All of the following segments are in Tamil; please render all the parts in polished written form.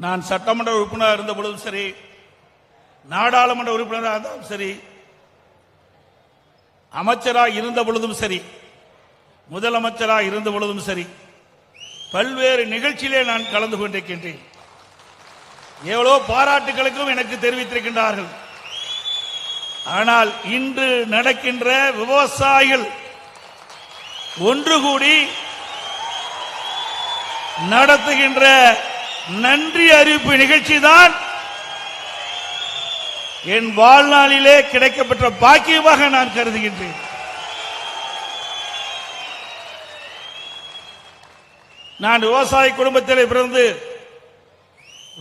நான் சட்டமன்ற உறுப்பினராக இருந்த பொழுதும் சரி, நாடாளுமன்ற உறுப்பினராக இருந்தாலும் சரி, அமைச்சராக இருந்த பொழுதும் சரி, முதலமைச்சராக இருந்த பொழுதும் சரி, பல்வேறு நிகழ்ச்சியிலே நான் கலந்து கொண்டிருக்கின்றேன். எவ்வளோ பாராட்டுகளுக்கும் எனக்கு தெரிவித்திருக்கின்றார்கள். ஆனால் இன்று நடக்கின்ற விவசாயிகள் ஒன்று கூடி நடத்துகின்ற நன்றி அறிவிப்பு நிகழ்ச்சி தான் என் வாழ்நாளிலே கிடைக்கப்பெற்ற பாக்கியமாக நான் கருதுகின்றேன். நான் விவசாய குடும்பத்திலே பிறந்து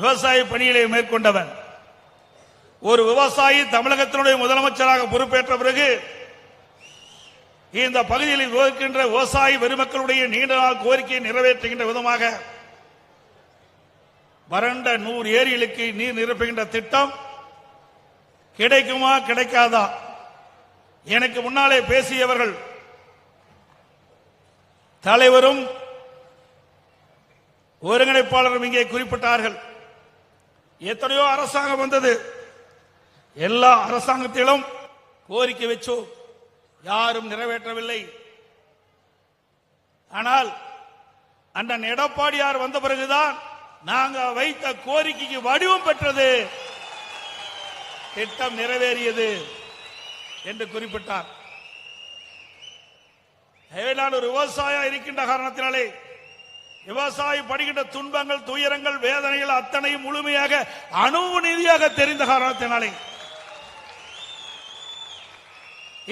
விவசாய பணிகளை மேற்கொண்டவன். ஒரு விவசாயி தமிழகத்தினுடைய முதலமைச்சராக பொறுப்பேற்ற பிறகு இந்த பகுதியில் இருக்கின்ற விவசாய பெருமக்களுடைய நீண்ட நாள் கோரிக்கையை நிறைவேற்றுகின்ற விதமாக வறண்ட 100 ஏரிகளுக்கு நீர் நிரப்புகின்ற திட்டம் கிடைக்குமா கிடைக்காதா? எனக்கு முன்னாலே பேசியவர்கள் தலைவரும் ஒருங்கிணைப்பாளரும் இங்கே குறிப்பிட்டார்கள். எத்தனையோ அரசாங்கம் வந்தது, எல்லா அரசாங்கத்திலும் கோரிக்கை வச்சோம், யாரும் நிறைவேற்றவில்லை. ஆனால் அண்ணன் எடப்பாடியார் வந்த பிறகுதான் நாங்க வைத்த கோரிக்கைக்கு வடிவம் பெற்றது, திட்டம் நிறைவேறியது என்று குறிப்பிட்டார். நான் ஒரு விவசாயம் இருக்கின்ற காரணத்தினாலே விவசாயி படுகின்ற துன்பங்கள், துயரங்கள், வேதனைகள் அத்தனையும் முழுமையாக அனுபவ தெரிந்த காரணத்தினாலே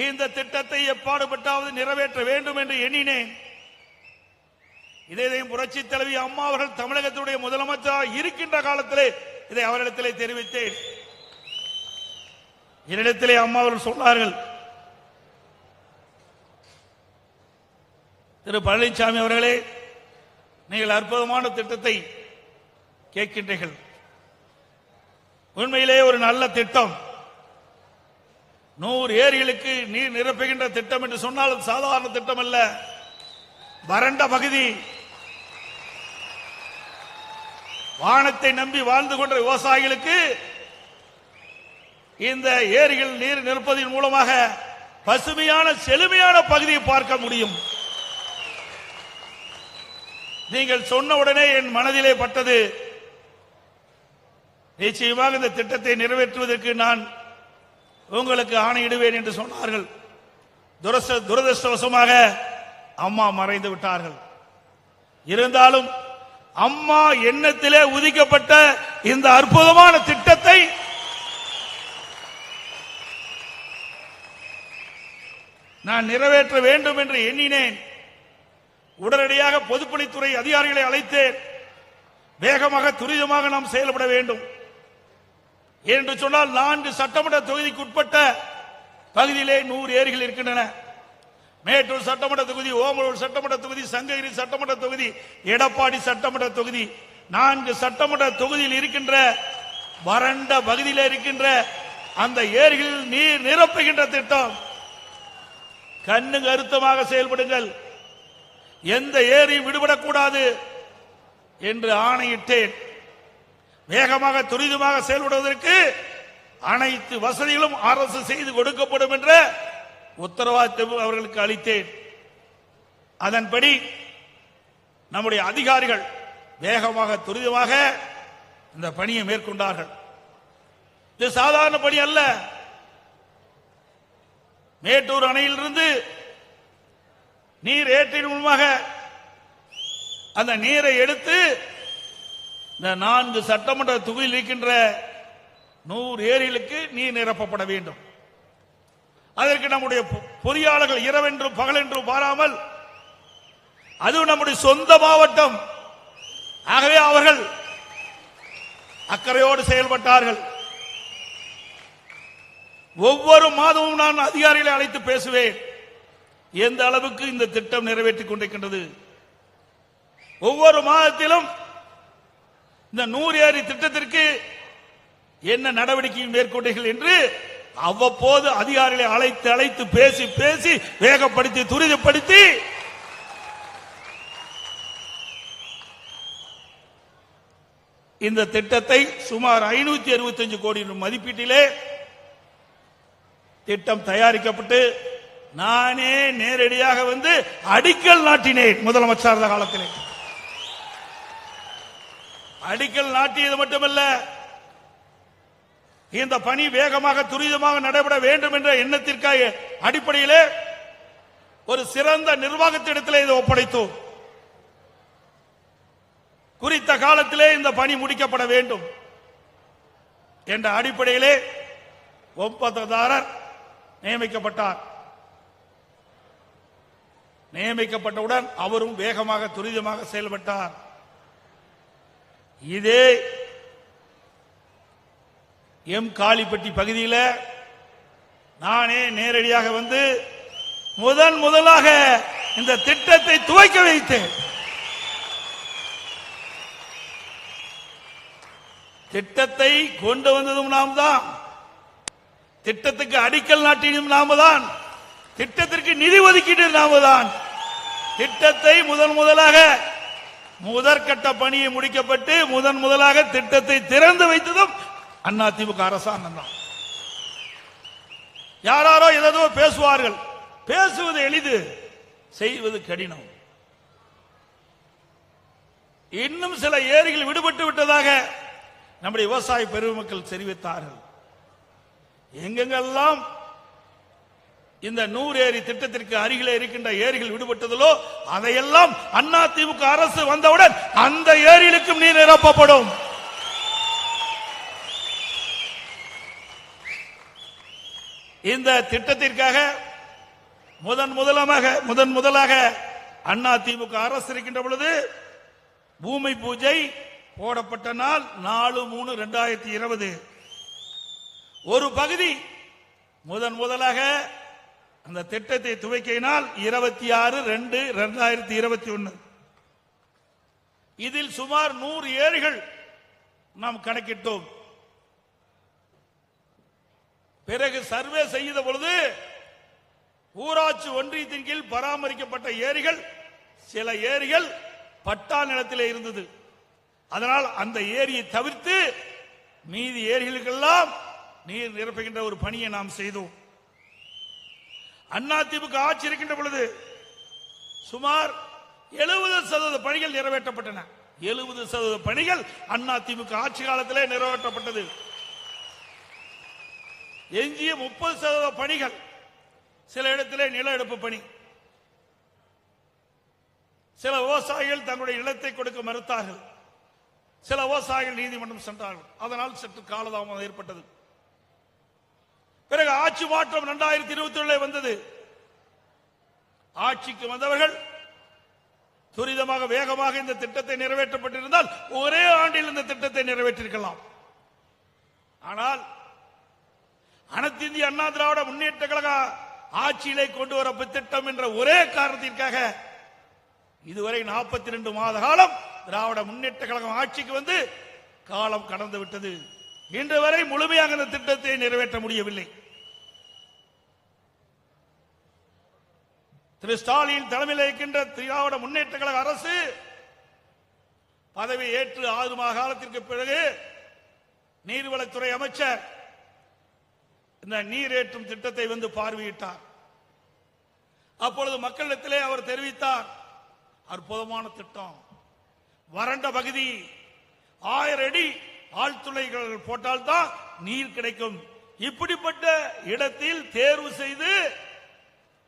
இந்த திட்டத்தை எப்பாடுபட்டாவது நிறைவேற்ற வேண்டும் என்று எண்ணினேன். இதையும் புரட்சி தலைவி அம்மா அவர்கள் தமிழகத்துடைய முதலமைச்சராக இருக்கின்ற காலத்திலே இதை அவரிடத்திலே தெரிவித்தேன். என்னிடத்திலே அம்மா அவர்கள் சொன்னார்கள், திரு பழனிசாமி அவர்களே, நீங்கள் அற்புதமான திட்டத்தை கேட்கின்றீர்கள். உண்மையிலே ஒரு நல்ல திட்டம். 100 ஏரிகளுக்கு நீர் நிரப்புகின்ற திட்டம் என்று சொன்னால் சாதாரண திட்டம் அல்ல. வறண்ட பகுதி, வானத்தை நம்பி வாழ்ந்து கொண்ட விவசாயிகளுக்கு இந்த ஏரிகள் நீர் நிரப்பதன் மூலமாக பசுமையான செழுமையான பகுதியை பார்க்க முடியும். நீங்கள் சொன்ன உடனே என் மனதிலே பட்டது, நிச்சயமாக இந்த திட்டத்தை நிறைவேற்றுவதற்கு நான் உங்களுக்கு ஆணையிடுவேன் என்று சொன்னார்கள். துரதிருஷ்டவசமாக அம்மா மறைந்து விட்டார்கள். இருந்தாலும் அம்மா எண்ணத்திலே உதிக்கப்பட்ட இந்த அற்புதமான திட்டத்தை நான் நிறைவேற்ற வேண்டும் என்று எண்ணினேன். உடனடியாக பொதுப்பணித்துறை அதிகாரிகளை அழைத்தேன். வேகமாக துரிதமாக நாம் செயல்பட வேண்டும் என்று சொன்னால் 4 சட்டமன்ற தொகுதிக்கு உட்பட்ட பகுதியிலே 100 ஏரிகள் இருக்கின்றன. மேட்டூர் சட்டமன்ற தொகுதி, ஓமலூர் சட்டமன்ற தொகுதி, சங்ககிரி சட்டமன்ற தொகுதி, எடப்பாடி சட்டமன்ற தொகுதி, 4 சட்டமன்ற தொகுதியில் இருக்கின்ற வறண்ட பகுதியில் இருக்கின்ற அந்த ஏரிகளில் நீர் நிரப்புகின்ற திட்டம். கண்ணு கருத்தமாக செயல்படுங்கள், எந்த ஏரியும் விடுபடக்கூடாது என்று ஆணையிட்டேன். வேகமாக துரிதமாக செயல்படுவதற்கு அனைத்து வசதிகளும் அரசு செய்து கொடுக்கப்படும் என்ற உத்தரவாதத்தை அவர்களுக்கு அளித்தேன். அதன்படி நம்முடைய அதிகாரிகள் வேகமாக துரிதமாக இந்த பணியை மேற்கொண்டார்கள். இது சாதாரண பணி அல்ல. மேட்டூர் அணையிலிருந்து நீர் ஏற்றின் மூலமாக அந்த நீரை எடுத்து இந்த 4 சட்டமன்ற தொகுதியில் இருக்கின்ற 100 ஏரிகளுக்கு நீர் நிரப்பப்பட வேண்டும். அதற்கு நம்முடைய பொறியாளர்கள் இரவென்றும் பகலென்றும் பாராமல், அதுவும் நம்முடைய சொந்த மாவட்டம், ஆகவே அவர்கள் அக்கறையோடு செயல்பட்டார்கள். ஒவ்வொரு மாதமும் நான் அதிகாரிகளை அழைத்து பேசுவேன், எந்த அளவுக்கு இந்த திட்டம் நிறைவேற்றிக் கொண்டிருக்கின்றது. ஒவ்வொரு மாதத்திலும் இந்த 100 ஏரி திட்டத்திற்கு என்ன நடவடிக்கை மேற்கொண்டீர்கள் என்று அவ்வப்போது அதிகாரிகளை அழைத்து அழைத்து பேசி பேசி வேகப்படுத்தி துரிதப்படுத்தி இந்த திட்டத்தை சுமார் 565 கோடி மதிப்பீட்டிலே திட்டம் தயாரிக்கப்பட்டு நானே நேரடியாக வந்து அடிக்கல் நாட்டினேன். முதலமைச்சர் காலத்திலே அடிக்கல் நாட்டியது மட்டுமல்ல, இந்த பணி வேகமாக துரிதமாக நடைபெற வேண்டும் என்ற எண்ணத்திற்காக அடிப்படையிலே ஒரு சிறந்த நிர்வாகத்திடத்திலே இதை ஒப்படைத்தோம். குறித்த காலத்திலே இந்த பணி முடிக்கப்பட வேண்டும் என்ற அடிப்படையிலே ஒப்பந்ததாரர் நியமிக்கப்பட்டார். நியமிக்கப்பட்டவுடன் அவரும் வேகமாக துரிதமாக செயல்பட்டார். இதே எம் காளிப்பட்டி பகுதியில் நானே நேரடியாக வந்து முதலாக இந்த திட்டத்தை துவக்கி வைத்தேன். திட்டத்தை கொண்டு வந்ததும் நாம் தான், திட்டத்துக்கு அடிக்கல் நாட்டினதும் நாம தான், திட்டத்திற்கு நிதி ஒதுக்கீடு நாம தான். திட்டத்தை முதலாக முதற்கட்ட பணியை முடிக்கப்பட்டு முதலாக திட்டத்தை திறந்து வைத்ததும் அதிமுக அரசாங்கம் தான். யாரோ ஏதோ பேசுவார்கள். பேசுவது எளிது, செய்வது கடினம். இன்னும் சில ஏரிகள் விடுபட்டு விட்டதாக நம்முடைய விவசாய பெருமக்கள் தெரிவித்தார்கள். எங்கெங்கெல்லாம் இந்த 100 ஏரி திட்டத்திற்கு அருகிலே இருக்கின்ற ஏரிகள் விடுபட்டதிலோ அதையெல்லாம் அதிமுக அரசு வந்தவுடன் அந்த ஏரிகளுக்கும் நீர் நிரப்பப்படும். இந்த திட்டத்திற்காக முதலாக அதிமுக அரசு இருக்கின்ற பொழுது பூமி பூஜை போடப்பட்ட நாள் 4/3/2020. ஒரு பகுதி முதலாக அந்த திட்டத்தை துவக்கினால் 26/2/2021. இதில் சுமார் 100 ஏரிகள் நாம் கணக்கிட்டோம். பிறகு சர்வே செய்த பொழுது ஊராட்சி ஒன்றியத்தின் கீழ் பராமரிக்கப்பட்ட ஏரிகள், சில ஏரிகள் பட்டா நிலத்திலே இருந்தது. அதனால் அந்த ஏரியை தவிர்த்து மீதி ஏரிகளுக்கெல்லாம் நீர் நிரப்புகின்ற ஒரு பணியை நாம் செய்தோம். அதிமுக ஆட்சி இருக்கின்ற பொழுது சுமார் 70% பணிகள் நிறைவேற்றப்பட்டன. 70% பணிகள் அதிமுக ஆட்சி காலத்திலே நிறைவேற்றப்பட்டது. எஞ்சிய 30% பணிகள் சில இடத்திலே நில எடுப்பு பணி. சில விவசாயிகள் தங்களுடைய நிலத்தை கொடுக்க மறுத்தார்கள். சில விவசாயிகள் நீதிமன்றம் சென்றார்கள். அதனால் சற்று காலதாமதம் ஏற்பட்டது. பிறகு ஆட்சி மாற்றம் 2021 வந்தது. ஆட்சிக்கு வந்தவர்கள் துரிதமாக வேகமாக இந்த திட்டத்தை நிறைவேற்றப்பட்டிருந்தால் ஒரே ஆண்டில் இந்த திட்டத்தை நிறைவேற்றிருக்கலாம். ஆனால் அனைத்து இந்திய அண்ணா திராவிட முன்னேற்ற கழக ஆட்சியிலே கொண்டு வர திட்டம் என்ற ஒரே காரணத்திற்காக இதுவரை 42 மாத காலம் திராவிட முன்னேற்ற கழகம் ஆட்சிக்கு வந்து காலம் கடந்து விட்டது. இன்று வரை முழுமையாக இந்த திட்டத்தை நிறைவேற்ற முடியவில்லை. திரு ஸ்டாலின் தலைமையில் இருக்கின்ற திராவிட முன்னேற்ற கழக அரசு பதவி ஏற்று 6 மாத காலத்திற்கு பிறகு நீர்வளத்துறை அமைச்சர் இந்த நீரேற்றும் திட்டத்தை வந்து பார்வையிட்டார். அப்பொழுது மக்களிடத்திலே அவர் தெரிவித்தார், அற்புதமான திட்டம், வறண்ட பகுதி 1000 அடி ஆழ்துளைகள் போட்டால்தான் நீர் கிடைக்கும். இப்படிப்பட்ட இடத்தில் தேர்வு செய்து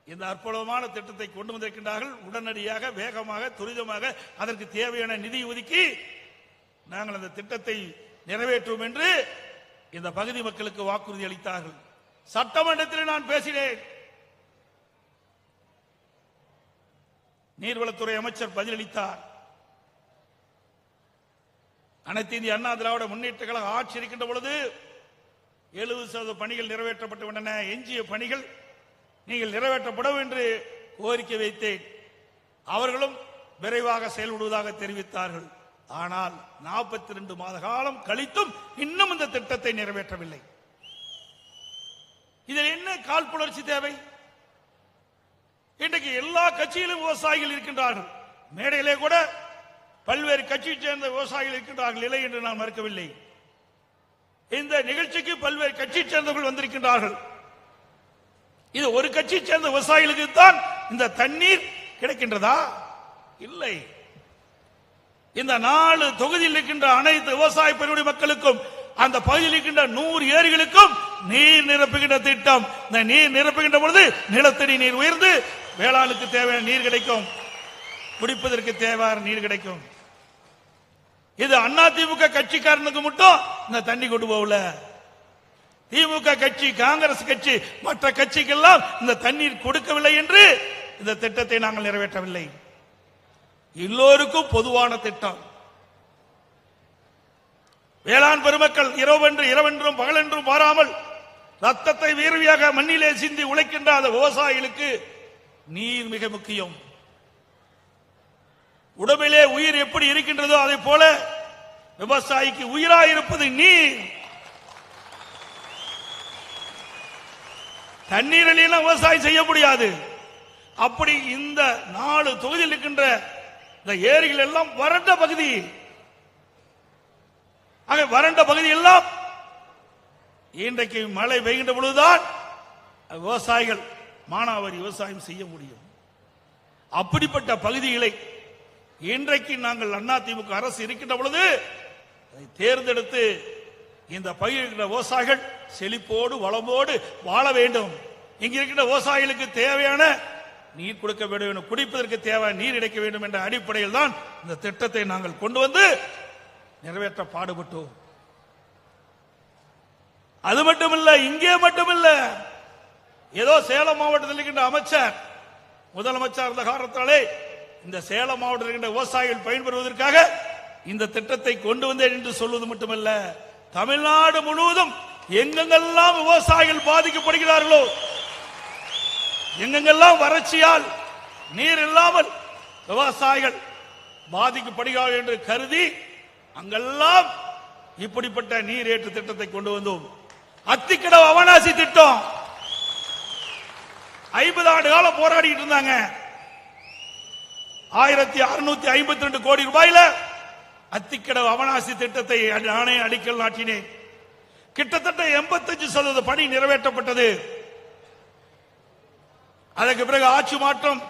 இந்த அற்புதமான திட்டத்தை கொண்டு வந்திருக்கின்றார்கள். உடனடியாக வேகமாக துரிதமாக அதற்கு தேவையான நிதி ஒதுக்கி நாங்கள் அந்த திட்டத்தை நிறைவேற்றுவோம் என்று இந்த பகுதி மக்களுக்கு வாக்குறுதி அளித்தார்கள். சட்டமன்றத்தில் நான் பேசினேன். நீர்வளத்துறை அமைச்சர் பதிலளித்தார். அனைத்து இந்திய அண்ணா திராவிட முன்னேற்ற கழக ஆட்சி இருக்கின்ற பொழுது 70% பணிகள் நிறைவேற்றப்பட்டு விட்டன. எஞ்சிய பணிகள் நீங்கள் நிறைவேற்றப்படும் என்று கோரிக்கை வைத்தேன். அவர்களும் விரைவாக செயல்படுவதாக தெரிவித்தார்கள். ஆனால் 42 மாத காலம் கழித்தும் இன்னும் இந்த திட்டத்தை நிறைவேற்றவில்லை. இதில் என்ன காழ்ப்புணர்ச்சி தேவை? இன்றைக்கு எல்லா கட்சியிலும் விவசாயிகள் இருக்கின்றார்கள். மேடையிலே கூட பல்வேறு கட்சியை சேர்ந்த விவசாயிகள் இருக்கின்றார்கள், இல்லை என்று நான் மறுக்கவில்லை. இந்த நிகழ்ச்சிக்கு பல்வேறு கட்சியை சேர்ந்தவர்கள் வந்திருக்கின்றார்கள். இது ஒரு கட்சியை சேர்ந்த விவசாயிகளுக்கு தான் இந்த தண்ணீர் கிடைக்கின்றதா? இல்லை. இந்த 4 தொகுதியில் இருக்கின்ற அனைத்து விவசாய பெருங்குடி மக்களுக்கும், அந்த பகுதியில் இருக்கின்ற 100 ஏரிகளுக்கும் நீர் நிரப்புகின்ற திட்டம். இந்த நீர் நிரப்புகின்ற பொழுது நிலத்தடி நீர் உயர்ந்து வேளாணுக்கு தேவையான நீர் கிடைக்கும், குடிப்பதற்கு தேவையான நீர் கிடைக்கும். இது அதிமுக கட்சிக்காரனுக்கு மட்டும் இந்த தண்ணி கொண்டு போகல. திமுக கட்சி, காங்கிரஸ் கட்சி, மற்ற கட்சிக்கெல்லாம் இந்த தண்ணீர் கொடுக்கவில்லை என்று இந்த திட்டத்தை நாங்கள் நிறைவேற்றவில்லை. எல்லோருக்கும் பொதுவான திட்டம். வேளாண் பெருமக்கள் இரவென்றும் பகலென்றும் பாராமல் ரத்தத்தை வேர்வையாக மண்ணிலே சிந்தி உழைக்கின்ற அந்த விவசாயிகளுக்கு நீர் மிக முக்கியம். உடம்பிலே உயிர் எப்படி இருக்கின்றதோ அதை போல விவசாயிக்கு உயிராயிருப்பது நீர். தண்ணீர் இல்லைன்னா விவசாயம் செய்ய முடியாது. அப்படி இந்த 4 தொகுதியில் இருக்கின்ற இந்த ஏரிகள் எல்லாம் வறண்ட பகுதி. ஆக வறண்ட பகுதி எல்லாம் இன்றைக்கு மழை பெய்கின்ற பொழுதுதான் விவசாயிகள் மானாவாரி விவசாயம் செய்ய முடியும். அப்படிப்பட்ட பகுதிகளை இன்றைக்கு நாங்கள் அதிமுக அரசு இருக்கின்ற பொழுது தேர்ந்தெடுத்து இந்த பயிர்கின்ற விவசாயிகள் செழிப்போடு வளமோடு வாழ வேண்டும். இங்க இருக்கின்ற விவசாயிகளுக்கு தேவையான நீர் கொடுக்க வேண்டும், குடிப்பதற்கு தேவையான நீர் கிடைக்க வேண்டும் என்ற அடிப்படையில் தான் இந்த திட்டத்தை நாங்கள் கொண்டு வந்து நிறைவேற்ற பாடுபட்டோம். அது மட்டுமல்ல, இங்கே மட்டுமல்ல, ஏதோ சேலம் மாவட்டத்தில் இருக்கின்ற அமைச்சர் முதலமைச்சர் இருந்த காரணத்தாலே இந்த சேலம் மாவட்டத்தில் இருக்கின்ற விவசாயிகள் பயன்பெறுவதற்காக இந்த திட்டத்தை கொண்டு வந்தேன் என்று சொல்வது மட்டுமல்ல, தமிழ்நாடு முழுவதும் எங்கெங்கெல்லாம் விவசாயிகள் பாதிக்கப்படுகிறார்களோ, எங்கெங்கெல்லாம் வறட்சியால் நீர் இல்லாமல் விவசாயிகள் பாதிக்கப்படுகிறார்கள் என்று கருதி அங்கெல்லாம் இப்படிப்பட்ட நீர் ஏற்று திட்டத்தை கொண்டு வந்தோம். அத்திக்கடவு அவனாசி திட்டம் 50 ஆண்டு காலம் போராடிட்டு இருந்தாங்க. 1652 கோடி ரூபாயில அத்திக்கடவு அவனாசி திட்டத்தை நானே அடிக்கல் நாட்டினேன். கிட்டத்தட்ட 85% பணி நிறைவேற்றப்பட்டது. அதற்கு பிறகு ஆட்சி மாற்றம்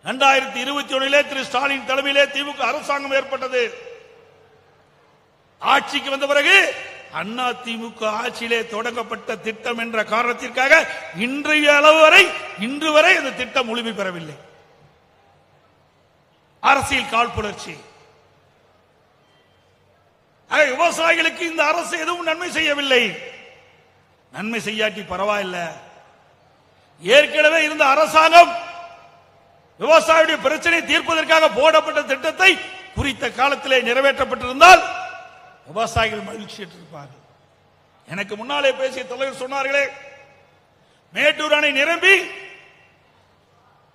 2021 திரு ஸ்டாலின் தலைமையிலே திமுக அரசாங்கம் ஏற்பட்டது. ஆட்சிக்கு வந்த பிறகு அண்ணா திமுக ஆட்சியிலே தொடங்கப்பட்ட திட்டம் என்ற காரணத்திற்காக இன்றைய அளவு வரை இன்று வரை இந்த திட்டம் முழுமை பெறவில்லை. அரசியல் காழ்ப்புணர்ச்சி. விவசாயிகளுக்கு இந்த அரசு எதுவும் நன்மை செய்யவில்லை. நன்மை செய்யாட்டி பரவாயில்லை. ஏற்கனவே இருந்த அரசாங்கம் விவசாயியுடைய பிரச்சனை தீர்ப்பதற்காக போடப்பட்ட திட்டத்தை குறித்த காலத்திலே நிறைவேற்றப்பட்டிருந்தால் விவசாயிகள் மகிழ்ச்சி இருப்பார்கள். எனக்கு முன்னாலே பேசிய தலைவர் சொன்னார்களே, மேட்டூர் அணை நிரம்பி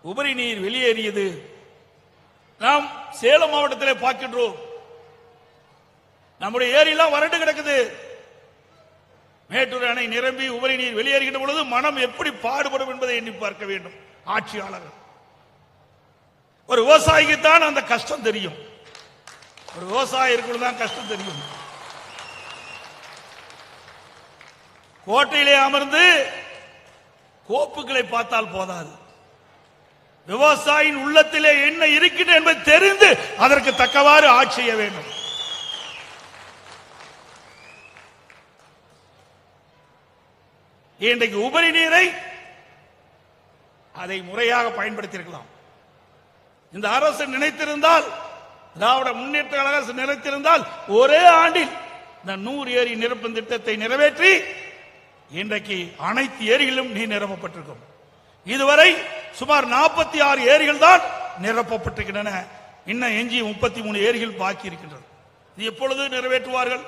உபரி நீர் வெளியேறியது. நாம் சேலம் மாவட்டத்திலே பார்க்கின்றோம். நம்முடைய ஏரியெல்லாம் வறண்டு கிடக்குது. மேட்டூர் அணை நிரம்பி உபரி நீர் வெளியேறுகின்ற பொழுது மனம் எப்படி பாடுபடும் என்பதை எண்ணி பார்க்க வேண்டும் ஆட்சியாளர்கள். ஒரு விவசாயிக்கு தான் அந்த கஷ்டம் தெரியும். ஒரு விவசாயிக்கு தான் கஷ்டம் தெரியும். கோட்டையிலே அமர்ந்து கோப்புகளை பார்த்தால் போதாது. விவசாயியின் உள்ளத்திலே என்ன இருக்கின்றது என்பதை தெரிந்து அதற்கு தக்கவாறு ஆட்சி செய்ய வேண்டும். இன்றைக்கு உபரி நீரை அதை முறையாக பயன்படுத்தியிருக்கலாம். இந்த அரசு நினைத்திருந்தால், திராவிட முன்னேற்ற அரசு நினைத்திருந்தால் ஒரே ஆண்டில் இந்த 100 ஏரி நிரப்பும் திட்டத்தை நிறைவேற்றி இன்றைக்கு அனைத்து ஏரிகளிலும் நீர் நிரப்பப்பட்டிருக்கும். இதுவரை சுமார் 46 ஏரிகள் தான் நிரப்பப்பட்டிருக்கின்றன. இன்னும் எஞ்சி 33 ஏரிகள் பாக்கி இருக்கின்றன. இது எப்பொழுது நிறைவேற்றுவார்கள்?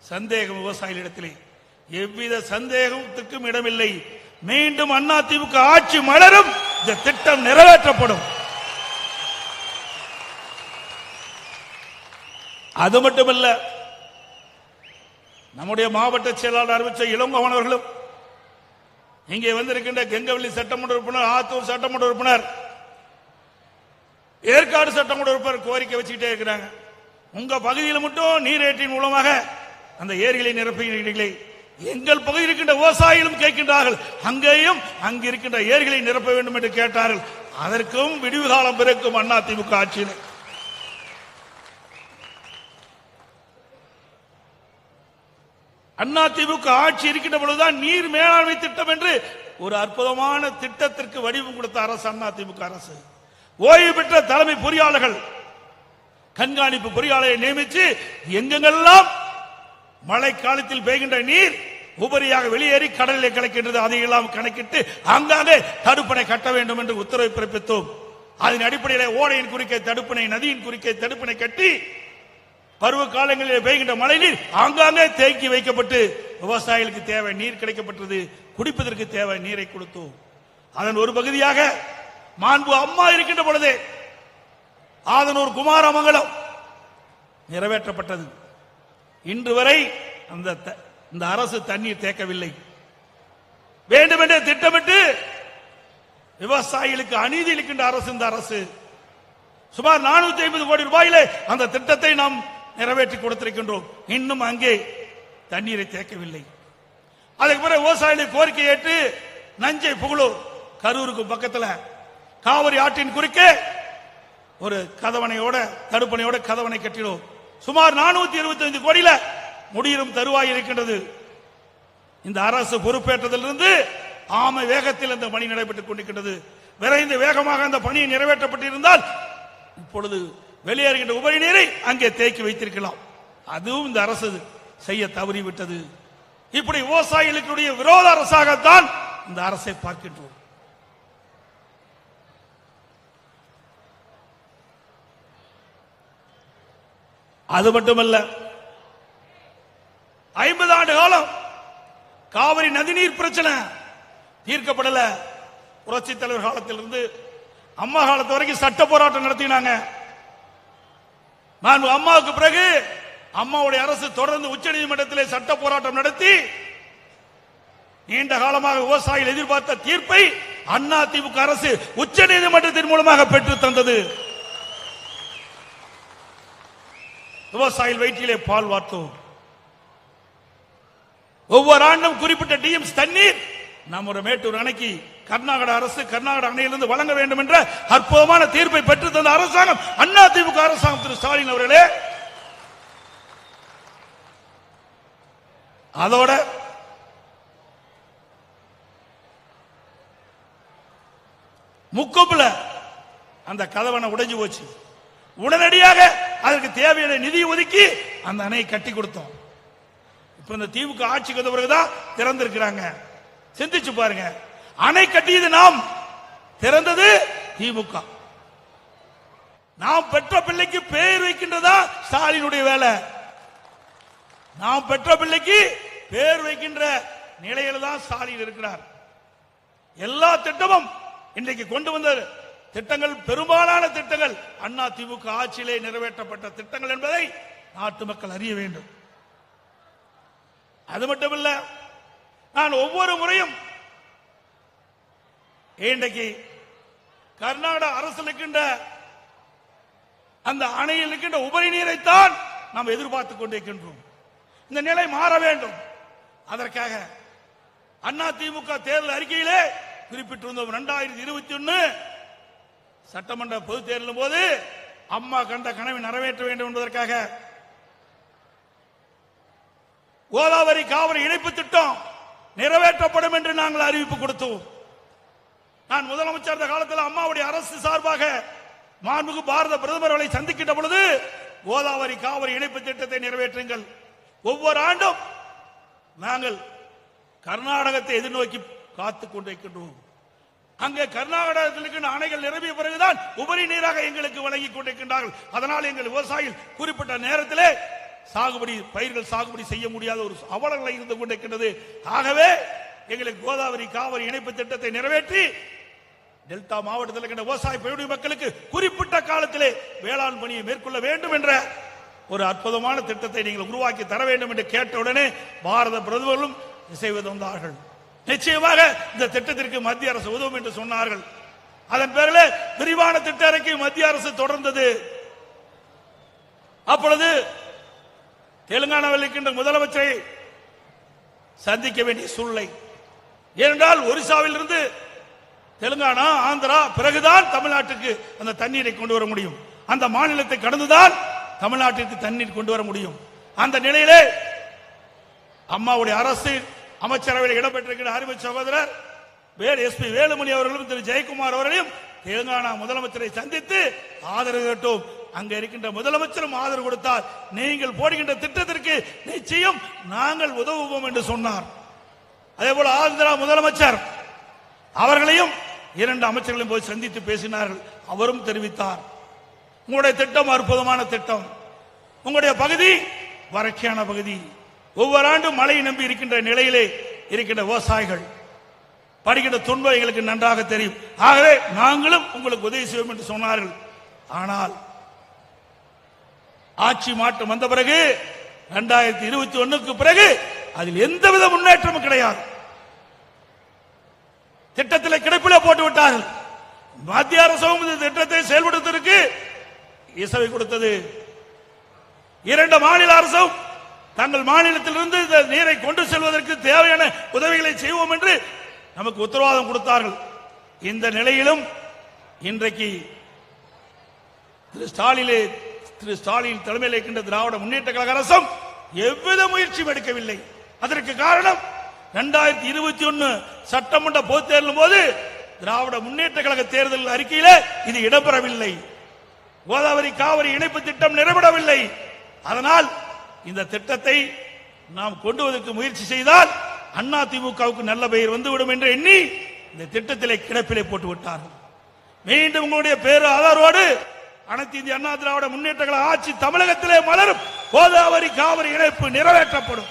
சந்தேகம் விவசாயிகளிடத்திலே எவ்வித சந்தேகத்துக்கும் இடமில்லை. மீண்டும் அதிமுக ஆட்சி மலரும், இந்த திட்டம் நிறைவேற்றப்படும். அது மட்டுமல்ல, நம்முடைய மாவட்ட செயலாளர் அறிவித்த இளங்கோவன் அவர்களும், இங்கே வந்திருக்கின்ற கெங்கவல்லி சட்டமன்ற உறுப்பினர், ஆத்தூர் சட்டமன்ற உறுப்பினர், ஏற்காடு சட்டமன்ற உறுப்பினர் கோரிக்கை வச்சுக்கிட்டே இருக்கிறாங்க. உங்க பகுதியில் மட்டும் நீரேற்றின் மூலமாக அந்த ஏரிகளை நிரப்புகிறீர்களே, எங்கள் பகுதியில் இருக்கின்ற விவசாயிகளும் கேட்கின்றார்கள், அங்கேயும் அங்கு இருக்கின்ற ஏரிகளை நிரப்ப வேண்டும் என்று கேட்டார்கள். அதற்கும் விடிவு காலம் பிறக்கும் அதிமுக ஆட்சியில். அதிமுக ஆட்சி இருக்கின்ற பொழுதுதான் நீர் மேலாண்மை திட்டம் என்று ஒரு அற்புதமான திட்டத்திற்கு வடிவம் கொடுத்த அரசு அதிமுக அரசு. ஓய்வு பெற்ற தலைமை பொறியாளர்கள், கண்காணிப்பு பொறியாளரை நியமித்து எங்கெங்கெல்லாம் மழை காலத்தில் பெய்கின்ற நீர் உபரியாக வெளியேறி கடலில் கலக்கின்றது, அதையெல்லாம் கணக்கிட்டு அங்காங்கே தடுப்பணை கட்ட வேண்டும் என்று உத்தரவை பிறப்பித்தோம். அதன் அடிப்படையில் ஓடையின் குறுக்கே தடுப்பணை, நதியின் குறுக்கே தடுப்பணை கட்டி பருவ காலங்களில் பெய்கின்ற மழை நீர் ஆங்காங்கே தேக்கி வைக்கப்பட்டு விவசாயிகளுக்கு தேவை நீர் கிடைக்கப்பட்டது. குடிப்பதற்கு தேவை நீரை கொடுத்தோம். அதன் ஒரு பகுதியாக மாண்பு அம்மா இருக்கின்ற பொழுதே ஆதனூர் குமாரமங்கலம் நிறைவேற்றப்பட்டது. இன்று வரை அந்த அரசு தண்ணீர் தேக்கவில்லை. வேண்டுமென்றே திட்டமிட்டு விவசாயிகளுக்கு அநீதி அளிக்கின்ற அரசு இந்த அரசு. சுமார் 450 கோடி ரூபாயிலே அந்த திட்டத்தை நாம் நிறைவேற்றி கொடுத்திருக்கின்றோம். இன்னும் அங்கே தண்ணீரை தேக்கவில்லை. அதுக்கு பிறகு விவசாயிகள் கோரிக்கை ஏற்று நஞ்சை புகழூர் கரூருக்கு பக்கத்தில் காவிரி ஆற்றின் குறுக்கே ஒரு கதவணையோட தடுப்பணையோட கதவணை கட்டிடும். சுமார் 425 கோடியில முடியும் தருவாய் இருக்கின்றது. இந்த அரசு பொறுப்பேற்றதிலிருந்து ஆமை வேகத்தில் அந்த பணி நடைபெற்றுக் கொண்டிருக்கின்றது. விரைந்து வேகமாக அந்த பணி நிறைவேற்றப்பட்டிருந்தால் இப்பொழுது வெளியேறுகின்ற உபரி நீரை அங்கே தேக்கி வைத்திருக்கலாம். அதுவும் இந்த அரசு செய்ய தவறிவிட்டது. இப்படி விவசாயிகளுடைய விரோத அரசாகத்தான் இந்த அரசை பார்க்கின்றோம். அது மட்டுமல்ல, 50 ஆண்டு காலம் காவிரி நதிநீர் பிரச்சனை தீர்க்கப்படல. புரட்சி தலைவர் காலத்திலிருந்து அம்மா காலத்து வரைக்கும் சட்ட போராட்டம் நடத்தினாங்க. நான் அம்மாவுக்கு பிறகு அம்மாவுடைய அரசு தொடர்ந்து உச்சநீதிமன்றத்திலே சட்ட போராட்டம் நடத்தி நீண்ட காலமாக விவசாயிகள் எதிர்பார்த்த தீர்ப்பை அதிமுக அரசு உச்சநீதிமன்றத்தின் மூலமாக பெற்று தந்தது. விவசாயிகள் வயிற்றிலே பால் வார்த்தோம். ஒவ்வொரு ஆண்டும் குறிப்பிட்ட டிஎம்ஸ் தண்ணீர் நம்முடைய மேட்டூர் அணைக்கு கர்நாடக அரசு கர்நாடக அணையிலிருந்து வழங்க வேண்டும் என்ற அற்புதமான தீர்ப்பை பெற்று தந்த அரசாங்கம் அதிமுக அரசாங்கம். திரு ஸ்டாலின் அவர்களே, அதோட முக்கொம்புல அந்த கதவணை உடைஞ்சு போச்சு. உடனடியாக அதற்கு தேவையான நிதி ஒதுக்கி அந்த அணையை கட்டி கொடுத்தோம். இப்ப இந்த திமுக ஆட்சிக்கு வந்த பிறகுதான் திறந்திருக்கிறாங்க. சிந்திச்சு பாருங்க, அணை கட்டியது நாம், திறந்தது திமுக. நாம் பெற்ற பிள்ளைக்கு பெயர் வைக்கின்றதா ஸ்டாலினுடைய வேலை. நாம் பெற்ற பிள்ளைக்கு பெயர் வைக்கின்ற நிலையில தான் ஸ்டாலின் இருக்கிறார். எல்லா திட்டமும் இன்றைக்கு கொண்டு வந்த திட்டங்கள், பெரும்பாலான திட்டங்கள் அண்ணா திமுக ஆட்சியிலே நிறைவேற்றப்பட்ட திட்டங்கள் என்பதை நாட்டு மக்கள் அறிய வேண்டும். அது மட்டுமல்ல, நான் ஒவ்வொரு முறையும் இன்றைக்கு கர்நாடக அரசு இருக்கின்ற அந்த அணையில் இருக்கின்ற உபரி நீரைத்தான் நாம் எதிர்பார்த்துக் கொண்டிருக்கின்றோம். இந்த நிலை மாற வேண்டும். அதற்காக அதிமுக தேர்தல் அறிக்கையிலே குறிப்பிட்டிருந்தோம். 2021 சட்டமன்ற பொதுத் தேர்தலின் போது அம்மா கண்ட கனவை நிறைவேற்ற வேண்டும் என்பதற்காக கோதாவரி காவிரி இணைப்பு திட்டம் நிறைவேற்றப்படும் என்று நாங்கள் அறிவிப்பு கொடுத்தோம். நான் முதலமைச்சர் காலத்தில் அம்மாவுடைய அரசு சார்பாக மாண்புமிகு பாரத பிரதமர் அவர்களை சந்திக்கின்ற பொழுது கோதாவரி காவிரி இணைப்பு திட்டத்தை நிறைவேற்றுங்கள். ஒவ்வொரு ஆண்டும் நாங்கள் கர்நாடகத்தை எதிர்நோக்கி காத்துக் கொண்டிருக்கின்றோம். அங்கே கர்நாடகத்தில் இருக்கின்ற அணைகள் நிரம்பிய பிறகுதான் உபரி நீராக எங்களுக்கு வழங்கிக் கொண்டிருக்கின்றார்கள். அதனால் எங்கள் விவசாயிகள் குறிப்பிட்ட நேரத்திலே சாகுபடி பயிர்கள் சாகுபடி செய்ய முடியாத ஒரு அவலநிலை இருந்து கொண்டிருக்கின்றது. ஆகவே எங்களுக்கு கோதாவரி காவிரி இணைப்பு திட்டத்தை நிறைவேற்றி டெல்டா மாவட்டத்தில் இருக்கின்ற விவசாய பயிர் மக்களுக்கு குறிப்பிட்ட காலத்திலே வேளாண் பணியை மேற்கொள்ள வேண்டும் என்ற ஒரு அற்புதமான திட்டத்தை நீங்கள் உருவாக்கி தர வேண்டும் என்று கேட்டவுடனே பாரத பிரதமர்களும் இசைவு தந்தார்கள். நிச்சயமாக இந்த திட்டத்திற்கு மத்திய அரசு உதவும் என்று சொன்னார்கள். அதன் பேரில் விரிவான திட்ட அறிக்கை மத்திய அரசு தொடர்ந்தது. அப்பொழுது தெலுங்கானாவில் இருக்கின்ற முதலமைச்சரை சந்திக்க வேண்டிய சூழ்நிலை. ஏனென்றால் ஒரிசாவில் இருந்து தெலுங்கானா, ஆந்திரா, பிறகுதான் தமிழ்நாட்டுக்கு அந்த தண்ணீரை கொண்டு வர முடியும். அந்த மாநிலத்தை கடந்துதான் தமிழ்நாட்டிற்கு தண்ணீர் கொண்டு வர முடியும். அந்த நிலையிலே அம்மாவுடைய அரசு அமைச்சரவையில் இடம்பெற்றிருக்கிற அருமை சகோதரர் எஸ்பி வேலுமணி அவர்களும் திரு ஜெயக்குமார் அவர்களையும் தெலுங்கானா முதலமைச்சரை சந்தித்து ஆதரவு கேட்டோம். அங்க இருக்கின்ற முதலமைச்சரும் ஆதரவு கொடுத்தார். நீங்கள் போடுகின்ற திட்டத்திற்கு நிச்சயம் நாங்கள் உதவுவோம் என்று சொன்னார். அதே போல ஆந்திரா முதலமைச்சர் அவர்களையும் 2 அமைச்சர்களையும் போய் சந்தித்து பேசினார்கள். அவரும் தெரிவித்தார், உங்களுடைய திட்டம் அற்புதமான திட்டம், உங்களுடைய பகுதி வறட்சியான பகுதி, ஒவ்வொரு ஆண்டும் மழை நம்பி இருக்கின்ற நிலையிலே இருக்கின்ற விவசாயிகள் படுகின்ற துன்பம் எங்களுக்கு நன்றாக தெரியும். ஆகவே நாங்களும் உங்களுக்கு உதவி செய்வோம் என்று சொன்னார்கள். ஆனால் ஆட்சி மாற்றம் வந்த பிறகு 2021க்கு பிறகு அதில் எந்தவித முன்னேற்றமும் கிடையாது. திட்டத்தில் கிடப்பில போட்டு விட்டார்கள். மத்திய அரசும் இந்த திட்டத்தை செயல்படுத்துவதற்கு இசைவை கொடுத்தது. 2 மாநில அரசும் தங்கள் மாநிலத்திலிருந்து இந்த நீரை கொண்டு செல்வதற்கு தேவையான உதவிகளை செய்வோம் என்று நமக்கு உத்தரவாதம் கொடுத்தார்கள். இந்த நிலையிலும் இன்றைக்கு திரு ஸ்டாலின் தலைமையில் இருக்கின்ற திராவிட முன்னேற்ற கழக அரசும் எவ்வித முயற்சியும் எடுக்கவில்லை. அதற்கு காரணம் 2021 சட்டமன்ற பொதுத் தேர்தலின் போது திராவிட முன்னேற்ற கழக தேர்தல் அறிக்கையில இது இடம்பெறவில்லை. கோதாவரி காவிரி இணைப்பு திட்டம் நிறைவேறவில்லை. அதனால் இந்த திட்டத்தை நாம் கொண்டு வருவதற்கு முயற்சி செய்தால் அண்ணா திமுகவுக்கு நல்ல பெயர் வந்துவிடும் என்று எண்ணி இந்த திட்டத்திலே கிடப்பிலே போட்டு விட்டார்கள். மீண்டும் உங்களுடைய பேரு ஆதரவோடு அனைத்து இந்திய அண்ணா திராவிட முன்னேற்ற கழக ஆட்சி தமிழகத்திலே மலரும். கோதாவரி காவிரி இணைப்பு நிறைவேற்றப்படும்.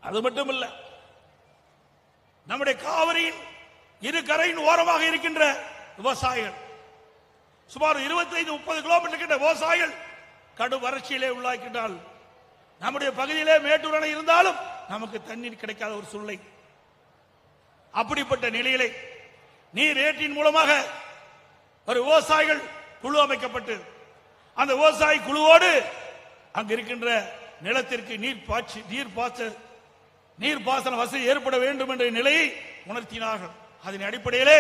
அது மட்டுமல்ல, நம்முடைய காவிரியின் 2 கரையின் ஓரமாக இருக்கின்ற விவசாயிகள் சுமார் 25-30 கிலோமீட்டர் கிட்ட விவசாயிகள் கடும் வறட்சியிலே உள்ளாக்கின்றால், நம்முடைய பகுதியிலே மேட்டூர் அணை இருந்தாலும் நமக்கு தண்ணீர் கிடைக்காத ஒரு சூழ்நிலை. அப்படிப்பட்ட நிலையிலே நீர் ஏற்றின் மூலமாக ஒரு விவசாயிகள் குழு அமைக்கப்பட்டு அந்த விவசாய குழுவோடு அங்கு இருக்கின்ற நிலத்திற்கு நீர்ப்பாசன வசதி ஏற்பட வேண்டும் என்ற நிலையை உணர்த்தினார்கள். அதன் அடிப்படையிலே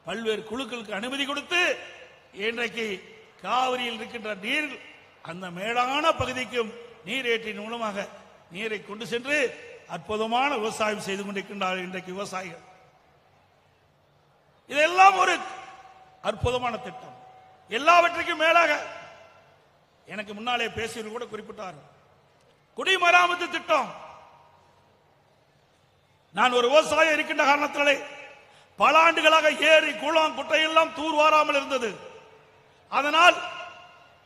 பல்வேறு குழுக்களுக்கு அனுமதி கொடுத்து இன்றைக்கு காவிரியில் இருக்கின்ற நீர் அந்த மேலான பகுதிக்கும் நீர் ஏற்றின் மூலமாக நீரை கொண்டு சென்று அற்புதமான விவசாயம் செய்து கொண்டிருக்கின்றார்கள் இன்றைக்கு விவசாயிகள். இதெல்லாம் ஒரு அற்புதமான திட்டம். எல்லாவற்றுக்கும் மேலாக எனக்கு முன்னாலே பேசியவர்கள் கூட குறிப்பிட்டார்கள், குடிமராமத்து திட்டம். நான் ஒரு விவசாயம் இருக்கின்ற காரணத்தினாலே பல ஆண்டுகளாக ஏரி குளம் குட்டையெல்லாம் தூர் வாராமல் இருந்தது. அதனால்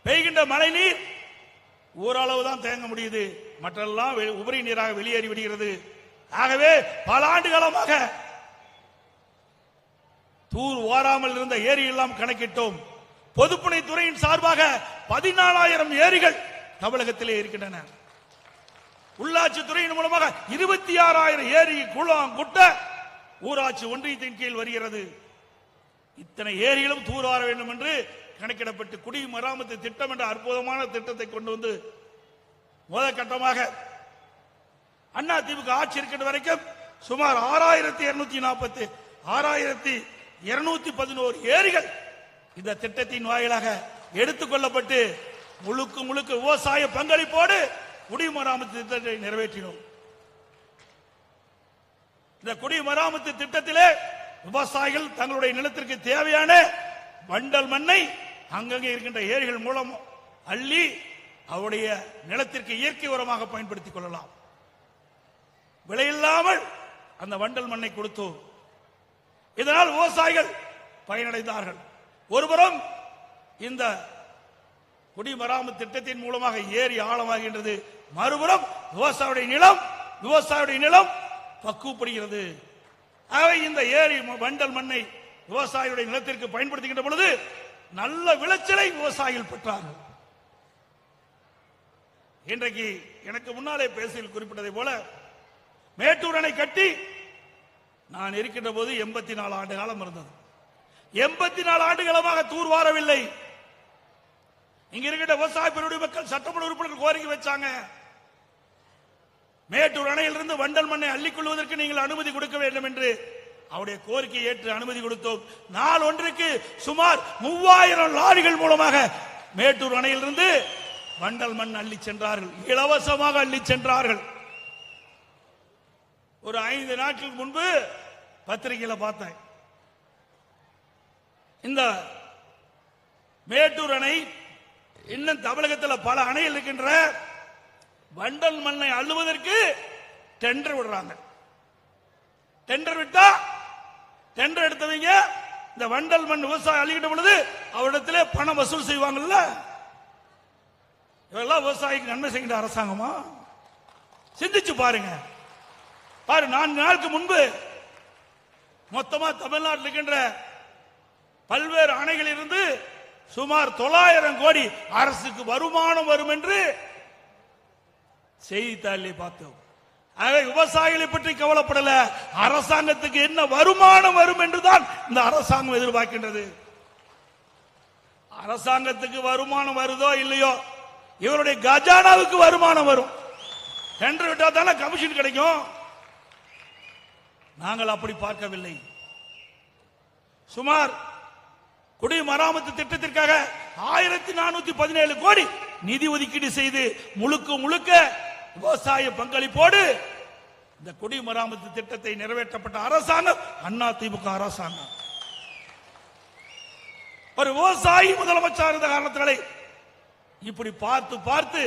பெய்கின்ற மழை நீர் ஓரளவு தான் தேங்க முடியுது, மற்றெல்லாம் உபரி நீராக வெளியேறி விடுகிறது. ஆகவே பல ஆண்டு காலமாக தூர் வாராமல் இருந்த ஏரி எல்லாம் கணக்கிட்டோம். பொதுப்பணித்துறையின் சார்பாக 14,000 ஏரிகள் தமிழகத்திலே இருக்கின்றன. உள்ளாட்சி துறையின் மூலமாக 26,000 ஏரி குளம் குட்ட ஊராட்சி ஒன்றியத்தின் கீழ் வருகிறது. இத்தனை ஏரிகளும் தூர்வார வேண்டும் என்று கணக்கிடப்பட்டு குடிமராமத்து திட்டம் என்ற அற்புதமான திட்டத்தை கொண்டு வந்து முதல் கட்டமாக அண்ணா திமுக ஆட்சி இருக்கின்ற வரைக்கும் சுமார் 6,211 ஏரிகள் இந்த திட்டத்தின் வாயிலாக எடுத்துக் கொள்ளப்பட்டு முழுக்க முழுக்க விவசாய பங்களிப்போடு குடிமராமத்து திட்டத்தை நிறைவேற்றினோம். இந்த குடிமராமத்து திட்டத்திலே விவசாயிகள் தங்களுடைய நிலத்திற்கு தேவையான வண்டல் மண்ணை அங்கங்கே இருக்கின்ற ஏரிகள் மூலம் அள்ளி அவருடைய நிலத்திற்கு இயற்கை உரமாக பயன்படுத்திக் கொள்ளலாம். விலையில்லாமல் அந்த வண்டல் மண்ணை கொடுத்தோம். இதனால் விவசாயிகள் பயனடைந்தார்கள். ஒருபுறம் இந்த குடிமராமத்து திட்டத்தின் மூலமாக ஏரி ஆழமாகின்றது, மறுபுறம் விவசாயியுடைய நிலம் பக்குவப்படுகிறது. ஆகவே இந்த ஏரி வண்டல் மண்ணை விவசாயியுடைய நிலத்திற்கு பயன்படுத்துகின்ற பொழுது நல்ல விளைச்சலை விவசாயிகள் பெற்றார்கள். இன்றைக்கு எனக்கு முன்னாலே பேசியில் குறிப்பிட்டதை போல மேட்டூர் அணை கட்டி நான் இருக்கின்ற போது 84 ஆண்டு காலம் இருந்தது. 84 ஆண்டு காலமாக தூர்வாரவில்லை. இங்க இருக்கின்ற விவசாய பெருடி மக்கள் சட்டமன்ற உறுப்பினர்கள் கோரிக்கை வச்சாங்க, மேட்டூர் அணையிலிருந்து வண்டல் மண்ணை அள்ளிக்கொள்வதற்கு நீங்கள் அனுமதி கொடுக்க வேண்டும் என்று. அவருடைய கோரிக்கையை ஏற்று அனுமதி கொடுத்தோம். நாள் ஒன்றுக்கு சுமார் 3000 லாரிகள் மூலமாக மேட்டூர் அணையிலிருந்து வண்டல் மண் அள்ளி சென்றார்கள், இலவசமாக அள்ளி சென்றார்கள். ஒரு 5 நாட்களுக்கு முன்பு பத்திரிகையில பார்த்தேன், இந்த மேட்டூர் அணை இன்னும் தமிழகத்தில் பல அணைகள் இருக்கின்ற வண்டல் மண்ணை அள்ளுவதற்கு டெண்டர் விடுறாங்க. டெண்டர் விட்டா டெண்டர் எடுத்தவங்க இந்த வண்டல் மண் விவசாயம் அள்ளிக்கிட்ட பொழுது அவரிடத்திலே பணம் வசூல் செய்வாங்கல்ல. இவெல்லாம் விவசாயிக்கு நன்மை செய்கின்ற அரசாங்கமா? சிந்திச்சு பாருங்க. 4 நாளுக்கு முன்பு மொத்தமா தமிழ்நாட்டில் இருக்கின்ற பல்வேறு அணைகளில் இருந்து சுமார் 900 கோடி அரசுக்கு வருமானம் வரும் என்று செய்தித்தாளை பார்த்தோம். விவசாயிகளை பற்றி கவலைப்படல, அரசாங்கத்துக்கு என்ன வருமானம் வரும் என்றுதான் இந்த அரசாங்கம் எதிர்பார்க்கின்றது. அரசாங்கத்துக்கு வருமானம் வருதோ இல்லையோ, இவருடைய கஜானாவுக்கு வருமானம் வரும். டெண்டர் விட்டா தானே கமிஷன் கிடைக்கும். நாங்கள் அப்படி பார்க்கவில்லை. சுமார் குடிமராமத்து திட்டத்திற்காக 1417 கோடி நிதி ஒதுக்கீடு செய்து முழுக்க விவசாய பங்களிப்போடு இந்த குடிமராமத்து திட்டத்தை நிறைவேற்றப்பட்ட அரசாங்கம் அதிமுக அரசாங்கம். ஒரு விவசாயி முதலமைச்சர் இருந்த காரணத்தினாலே இப்படி பார்த்து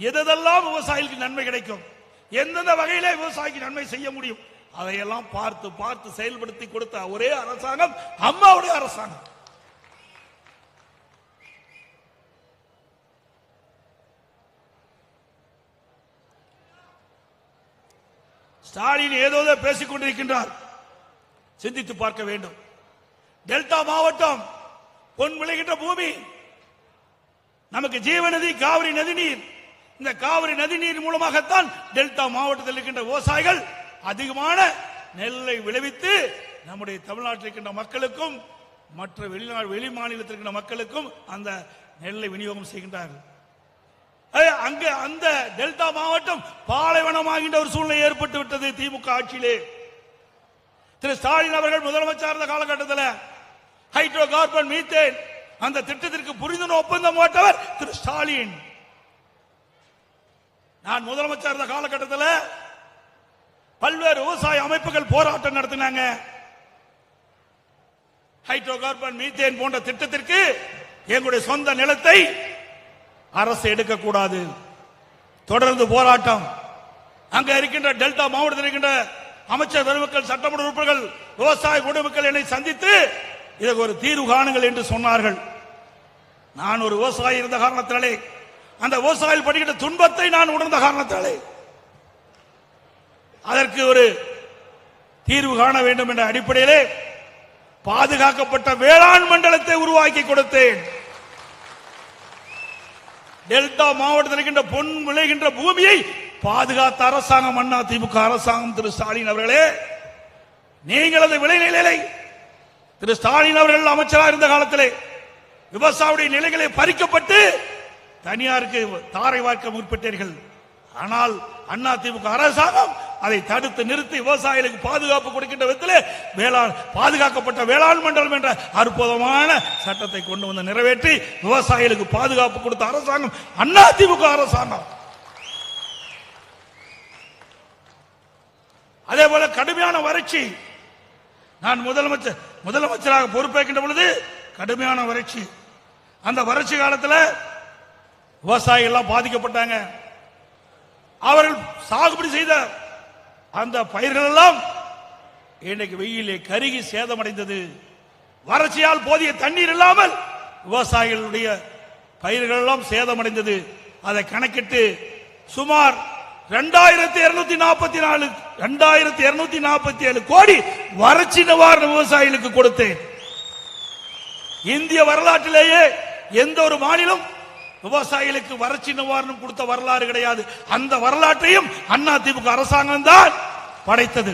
எதெல்லாம் விவசாயிகளுக்கு நன்மை கிடைக்கும், எந்தெந்த வகையிலே விவசாயிக்கு நன்மை செய்ய முடியும், அதையெல்லாம் பார்த்து செயல்படுத்தி கொடுத்த ஒரே அரசாங்கம் அம்மாவுடைய அரசாங்கம். ஸ்டாலின் ஏதோ பேசிக் கொண்டிருக்கின்றார், சிந்தித்து பார்க்க வேண்டும். டெல்டா மாவட்டம் பொன் விளைகின்ற பூமி, நமக்கு ஜீவநதி காவிரி நதிநீர். இந்த காவிரி நதிநீர் மூலமாகத்தான் டெல்டா மாவட்டத்தில் இருக்கின்ற விவசாயிகள் அதிகமான நெல்லை விளைவித்து நம்முடைய தமிழ்நாட்டில் இருக்கின்ற மக்களுக்கும் மற்ற வெளி மாநிலத்தில் இருக்கின்ற மக்களுக்கும் அந்த நெல்லை விநியோகம் செய்கின்றார்கள். அங்க அந்த டெல்டா மாவட்டம் பாலைவனமாகின்ற ஒரு சூழ்நிலை ஏற்பட்டு விட்டது திமுக ஆட்சியிலே. திரு ஸ்டாலின் அவர்கள் முதலமைச்சர் இருந்த காலகட்டத்தில் ஹைட்ரோ கார்பன் மீத்தேன் அந்த திட்டத்திற்கு புரிந்துணர்வு ஒப்பந்தம் போட்டவர் திரு ஸ்டாலின். நான் முதலமைச்சர் இருந்த காலகட்டத்தில் பல்வேறு விவசாய அமைப்புகள் போராட்டம் நடத்தினாங்க. ஹைட்ரோ கார்பன் மீத்தேன் போன்ற திட்டத்திற்கு எங்களுடைய சொந்த நிலத்தை அரசு எடுக்கக்கூடாது, தொடர்ந்து போராட்டம். அங்க இருக்கின்ற டெல்டா மாவட்டத்தில் இருக்கின்ற அமைச்சர் பெருமக்கள், சட்டமன்ற உறுப்பினர்கள், விவசாய குடிமக்கள் என்னை சந்தித்து இதற்கு ஒரு தீர்வு காணுங்கள் என்று சொன்னார்கள். நான் ஒரு விவசாயி இருந்த காரணத்தினாலே, அந்த விவசாயிகள் படுகின்ற துன்பத்தை நான் உணர்ந்த காரணத்தினாலே அதற்கு ஒரு தீர்வு காண வேண்டும் என்ற அடிப்படையிலே பாதுகாக்கப்பட்ட வேளாண் மண்டலத்தை உருவாக்கி கொடுத்தேன். டெல்டா மாவட்டத்தில் இருக்கின்ற பொன் விளைகின்ற பூமியை பாதுகாத்த அரசாங்கம் அதிமுக அரசாங்கம். திரு ஸ்டாலின் அவர்களே, நீங்கள் அந்த விளைநிலை திரு ஸ்டாலின் அவர்கள் அமைச்சராக இருந்த காலத்திலே விவசாயியுடைய நிலைகளை பறிக்கப்பட்டு தனியாருக்கு தாரை வார்க்க முற்பட்டீர்கள். ஆனால் அதிமுக அரசாங்கம் அதை தடுத்து நிறுத்தி விவசாயிகளுக்கு பாதுகாப்பு கொடுக்கின்ற விதத்தில் வேளாண் பாதுகாக்கப்பட்ட வேளாண் மண்டலம் என்ற அற்புதமான சட்டத்தை கொண்டு வந்து நிறைவேற்றி விவசாயிகளுக்கு பாதுகாப்பு கொடுத்த அரசாங்கம் அதிமுக அரசாங்கம். அதே போல கடுமையான வறட்சி, நான் முதலமைச்சராக பொறுப்பேற்கின்ற பொழுது கடுமையான வறட்சி, அந்த வறட்சி காலத்தில் விவசாயிகள் எல்லாம் பாதிக்கப்பட்டாங்க. அவர்கள் சாகுபடி செய்த அந்த பயிர்கள் எல்லாம் இன்றைக்கு வெயிலே கருகி சேதமடைந்தது. வறட்சியால் போதிய தண்ணீர் இல்லாமல் விவசாயிகளுடைய பயிர்கள் எல்லாம் சேதமடைந்தது. அதை கணக்கிட்டு சுமார் 2247 கோடி வறட்சி நிவாரண விவசாயிகளுக்கு கொடுத்தேன். இந்திய வரலாற்றிலேயே எந்த ஒரு மாநிலம் விவசாயிகளுக்கு வறட்சி நிவாரணம் கொடுத்த வரலாறு கிடையாது. அந்த வரலாற்றையும் அதிமுக அரசாங்கம் தான் படைத்தது.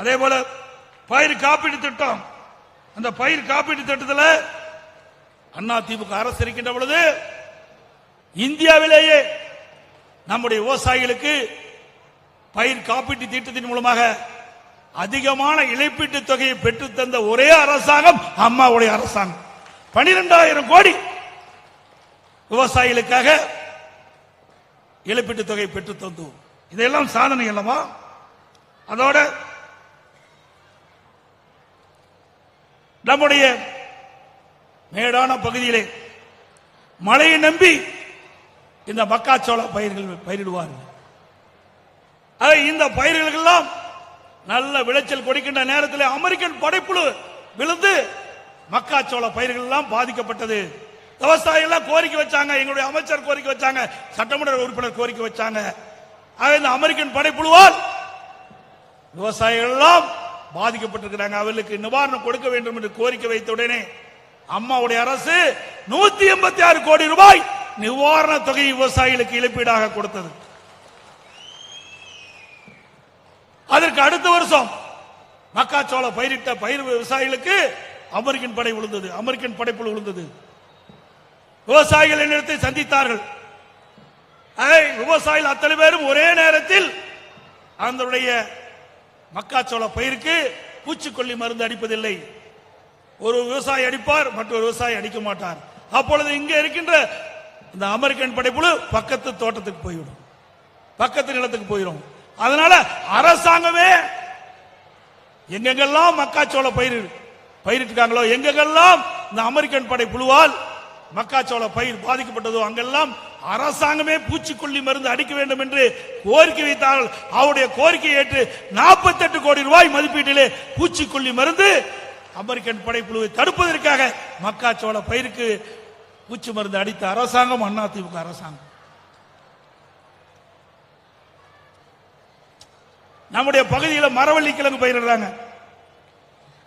அதே போல பயிர் காப்பீடு திட்டம், அந்த பயிர் காப்பீடு திட்டத்தில் அண்ணா திமுக அரசு இருக்கின்ற பொழுது இந்தியாவிலேயே நம்முடைய விவசாயிகளுக்கு பயிர் காப்பீட்டு திட்டத்தின் மூலமாக அதிகமான இழப்பீட்டு தொகையை பெற்று தந்த ஒரே அரசாங்கம் அம்மாவுடைய அரசாங்கம். 12,000 கோடி விவசாயிகளுக்காக இழப்பீட்டு தொகை பெற்று தந்தோம். இதெல்லாம் சாதனை அல்லவா? அதோட நம்முடைய மேடான பகுதியிலே மழையை நம்பி இந்த மக்காச்சோள பயிர்கள் பயிரிடுவார்கள். இந்த பயிர்களுக்கு எல்லாம் நல்ல விளைச்சல் கொடுக்கின்ற நேரத்தில் அமெரிக்கன் படைப்புழு விழுந்து மக்காச்சோள பயிர்கள் எல்லாம் பாதிக்கப்பட்டது. விவசாயிகள் கோரிக்கை வச்சாங்க, எங்களுடைய அமைச்சர் கோரிக்கை வச்சாங்க, சட்டமன்ற உறுப்பினர் கோரிக்கை வச்சாங்க. இந்த அமெரிக்கன் படைப்புழுவால் விவசாயிகள் எல்லாம் பாதிக்கப்பட்டிருக்கிறாங்க, அவர்களுக்கு நிவாரணம் கொடுக்க வேண்டும் என்று கோரிக்கை வைத்த உடனே அம்மாவுடைய அரசு 186 கோடி ரூபாய் நிவாரண தொகை விவசாயிகளுக்கு இழப்பீடாக கொடுத்தது. அதற்கு அடுத்த வருஷம் மக்காச்சோள பயிரிட்ட பயிர் விவசாயிகளுக்கு அமெரிக்கன் படை விழுந்தது, அமெரிக்கன் படைப்புழு விழுந்தது. விவசாயிகள் என்னிடத்தை சந்தித்தார்கள். விவசாயிகள் அத்தனை பேரும் ஒரே நேரத்தில் அதனுடைய மக்காச்சோள பயிருக்கு பூச்சிக்கொல்லி மருந்து அடிப்பதில்லை. ஒரு விவசாயி அடிப்பார், மற்றொரு விவசாயி அடிக்க மாட்டார். அப்பொழுது இங்க இருக்கின்ற இந்த அமெரிக்கன் படைப்புழு பக்கத்து தோட்டத்துக்கு போய்விடும், பக்கத்து நிலத்துக்கு போயிடும். அதனால அரசாங்கமே எங்கெங்கெல்லாம் மக்காச்சோள பயிரிட்டுக்காங்களோ, எங்கெங்கெல்லாம் இந்த அமெரிக்கன் படை புழுவால் மக்காச்சோள பயிர் பாதிக்கப்பட்டதோ அங்கெல்லாம் அரசாங்கமே பூச்சிக்கொல்லி மருந்து அடிக்க வேண்டும் என்று கோரிக்கை வைத்தார்கள். அவருடைய கோரிக்கையை ஏற்று 48 கோடி ரூபாய் மதிப்பீட்டிலே பூச்சிக்கொல்லி மருந்து அமெரிக்கன் படைப்புழுவை தடுப்பதற்காக மக்காச்சோள பயிருக்கு பூச்சி மருந்து அடித்த அரசாங்கம் அதிமுக அரசாங்கம். நம்முடைய பகுதியில் மரவள்ளி கிழங்கு பயிரிடுறாங்க.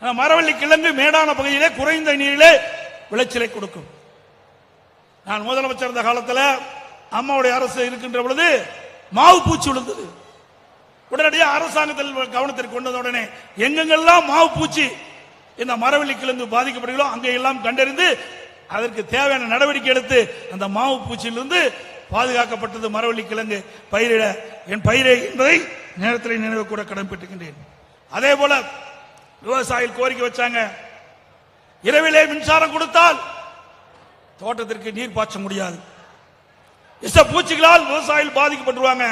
மரவள்ளி கிழங்கு மேடான பகுதியிலே குறைந்த நீரிலே விளைச்சலை கொடுக்கும். நான் முதலமைச்சர் இருந்த காலத்தில் அம்மாவுடைய அரசு இருக்கின்ற பொழுது மாவு பூச்சி விழுந்தது. உடனடியாக அரசாங்கத்தில் கவனத்திற்கு கொண்டது. உடனே எங்கெங்கெல்லாம் மாவு பூச்சி இந்த மரவள்ளி கிழங்கு பாதிக்கப்படுகிறோ அங்கெல்லாம் கண்டறிந்து அதற்கு தேவையான நடவடிக்கை எடுத்து அந்த மாவு பூச்சியிலிருந்து பாதுகாக்கப்பட்டது மரவள்ளி கிழங்கு பயிரிட என் பயிரை என்பதை நேரத்தில் நினைவு கூட கடமைப்பட்டிருக்கின்றேன். அதே போல விவசாயிகள் கோரிக்கை வச்சாங்க, இரவிலே மின்சாரம் கொடுத்தால் தோட்டத்திற்கு நீர் பாய்ச்ச முடியாது, விஷ பூச்சிகளால் விவசாயிகள் பாதிக்கப்பட்டுருவாங்க.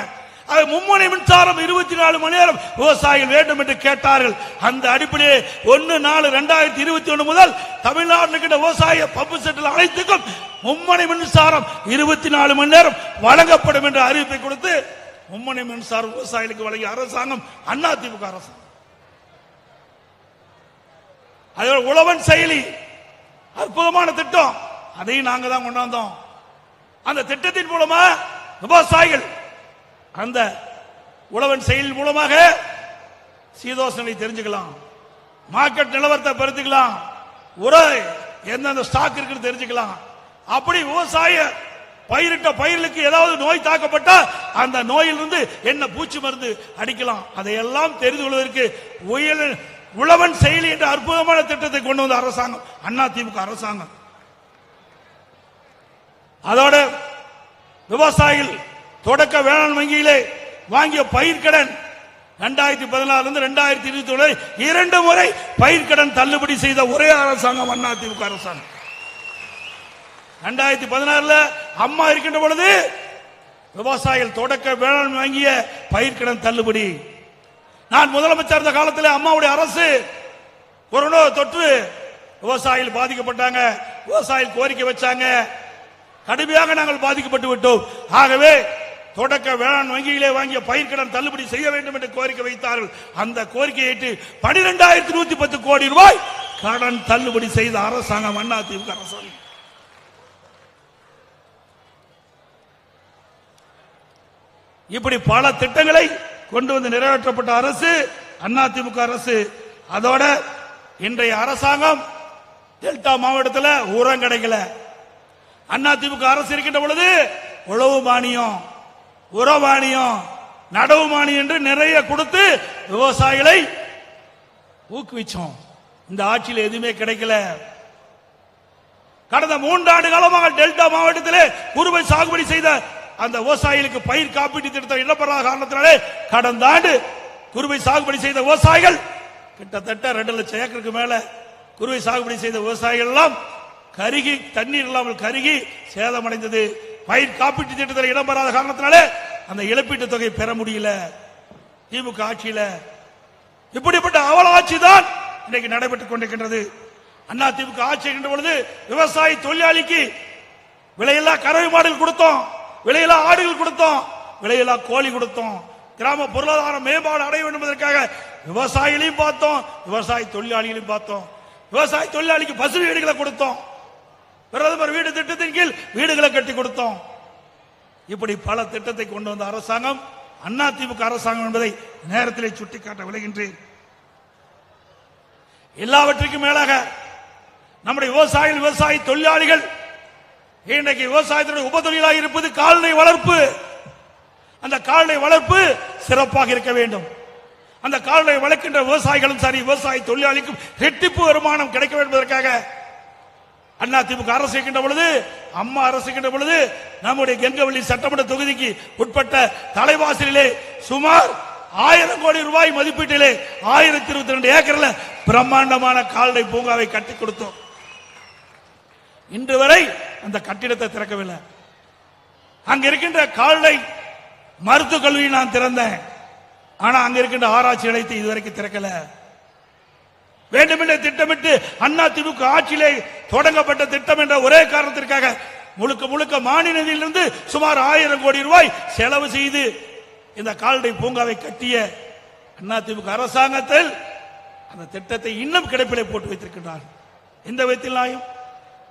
அது மும்முனை மின்சாரம் 24 மணி நேரம் விவசாயிகள் வேண்டும் என்று கேட்டார்கள். அந்த அடிப்படையில் 1/4/2021 முதல் தமிழ்நாட்டில் இருக்கின்ற விவசாய பம்பு செட்டில் அனைத்துக்கும் மும்முனை மின்சாரம் 24 மணி நேரம் வழங்கப்படும் என்ற அறிவிப்பை கொடுத்து மும்முனை மின்சாரம் விவசாயிகளுக்கு வழங்கிய அரசாங்கம் அதிமுக அரசாங்கம். அதே உழவன் செயலி அற்புதமான திட்டம், அதையும் நாங்க தான் கொண்டாந்தோம். அந்த திட்டத்தின் மூலமா விவசாயிகள் அந்த உழவன் செயல் மூலமாக சீதோசனை தெரிஞ்சுக்கலாம், மார்க்கெட் நிலவரத்தை பெருத்துக்கலாம், உரை எந்தெந்த ஸ்டாக் இருக்குன்னு தெரிஞ்சுக்கலாம். அப்படி விவசாய பயிரிட்ட பயிர்களுக்கு ஏதாவது நோய் தாக்கப்பட்டா அந்த நோயிலிருந்து என்ன பூச்சி மருந்து அடிக்கலாம், அதையெல்லாம் தெரிந்து கொள்வதற்கு உழவன் செயலி என்ற அற்புதமான திட்டத்தை கொண்டு வந்த அரசாங்கம் அதிமுக அரசாங்கம். அதோட விவசாயிகள் தொடக்க வேளாண் வங்கியிலே வாங்கிய பயிர்க்கடன் 2014 2021 2 முறை பயிர்க்கடன் தள்ளுபடி செய்த ஒரே அரசாங்கம் அதிமுக அரசாங்கம். 2016 அம்மா இருக்கின்ற பொழுது விவசாயிகள் தொடக்க வேளாண் வாங்கிய பயிர்க்கடன் தள்ளுபடி. நான் முதலமைச்சர் இருந்த காலத்தில் அம்மாவுடைய அரசு கொரோனா தொற்று விவசாயிகள் பாதிக்கப்பட்டாங்க, விவசாயிகள் கோரிக்கை வச்சாங்க, கடுமையாக நாங்கள் பாதிக்கப்பட்டு விட்டோம். ஆகவே தொடக்க வேளாண் வங்கியிலே வாங்கிய பயிர்க்கடன் தள்ளுபடி செய்ய வேண்டும் என்று கோரிக்கை வைத்தார்கள். அந்த கோரிக்கையை ஏற்று 12,110 கோடி ரூபாய் கடன் தள்ளுபடி செய்த அரசாங்கம் அதிமுக அரசாங்கம். இப்படி பல திட்டங்களை கொண்டு வந்து நிறைவேற்றப்பட்ட அரசு அதிமுக அரசு. அதோட இன்றைய அரசாங்கம் டெல்டா மாவட்டத்தில் உரம் கிடைக்கல. அதிமுக அரசு இருக்கின்ற பொழுது உழவு மானியம், உர மானியம், நடவுமானி என்று நிறைய கொடுத்து விவசாயிகளை ஊக்குவிச்சோம். இந்த ஆட்சியில் எதுவுமே கிடைக்கல. கடந்த 3 ஆண்டு காலமாக டெல்டா மாவட்டத்திலே குறுவை சாகுபடி செய்த அந்த விவசாயிகளுக்கு பயிர் காப்பீட்டு திட்டத்தை இடம்பெறாத காரணத்தினாலே கடந்த ஆண்டு குறுவை சாகுபடி செய்த விவசாயிகள் கிட்டத்தட்ட 2 லட்சம் ஏக்கருக்கு மேல குறுவை சாகுபடி செய்த விவசாயிகள் எல்லாம் கருகி, தண்ணீர் இல்லாமல் கருகி சேதமடைந்தது. பயிர் காப்பீட்டு திட்டத்தில் இடம்பெறாத காரணத்தினாலே அந்த இழப்பீட்டு தொகை பெற முடியல. திமுக ஆட்சியில இப்படிப்பட்ட அவல ஆட்சி தான் இன்றைக்கு நடைபெற்றுக் கொண்டிருக்கின்றது. அண்ணா திமுக ஆட்சி இருக்கின்ற பொழுது விவசாயி தொழிலாளிக்கு விலையில்லா கறவை மாடுகள் கொடுத்தோம், விலையில்லா ஆடுகள் கொடுத்தோம், விலையில்லா கோழி கொடுத்தோம். கிராம பொருளாதார மேம்பாடு அடைய வேண்டும் என்பதற்காக விவசாயிகளையும் பார்த்தோம், விவசாய தொழிலாளிகளையும் பார்த்தோம். விவசாய தொழிலாளிக்கு பசு வீடுகளை கொடுத்தோம், பிரதமர் வீடு திட்டத்தின் கீழ் வீடுகளை கட்டி கொடுத்தோம். இப்படி பல திட்டத்தை கொண்டு வந்த அரசாங்கம் அண்ணா திமுக அரசாங்கம் என்பதை நேரத்திலே சுட்டிக்காட்ட விளைகின்றேன். எல்லாவற்றுக்கும் மேலாக நம்முடைய விவசாயிகள், விவசாய தொழிலாளிகள் இன்றைக்கு விவசாயத்தினுடைய உபதொழிலாக இருப்பது கால்நடை வளர்ப்பு. அந்த கால்நடை வளர்ப்பு சிறப்பாக இருக்க வேண்டும். அந்த கால்நடை வளர்க்கின்ற விவசாயிகளும் சரி, விவசாய தொழிலாளிக்கும் இரட்டிப்பு வருமானம் கிடைக்க வேண்டும் என்பதற்காக அண்ணா திமுக அரசு இருக்கின்ற பொழுது, அம்மா அரசு இருக்கின்ற பொழுது நம்முடைய கெங்கவள்ளி சட்டமன்ற தொகுதிக்கு உட்பட்ட தலைவாசலிலே சுமார் 1000 கோடி ரூபாய் மதிப்பீட்டிலே 1022 ஏக்கர்ல பிரம்மாண்டமான கால்நடை பூங்காவை கட்டி கொடுத்தோம். இன்று வரை அந்த கட்டிடத்தை திறக்கவில்லை. அங்க இருக்கின்ற கால்நடை மருத்துவக் கல்வியை நான் திறந்தேன். ஆனா அங்க இருக்கின்ற ஆராய்ச்சி நிலையத்தை இதுவரைக்கும் திறக்கல. வேண்டுமென்றே திட்டமிட்டு அண்ணா திமுக ஆட்சியிலே தொடங்கப்பட்ட திட்டம் என்ற ஒரே காரணத்திற்காக முழுக்க முழுக்க மாநில நிதியிலிருந்து சுமார் 1000 கோடி ரூபாய் செலவு செய்து இந்த கால்நடை பூங்காவை கட்டிய அண்ணா திமுக அரசாங்கத்தில் அந்த திட்டத்தை இன்னும் கிடப்பிலே போட்டு வைத்திருக்கிறார். இந்த விதத்தில்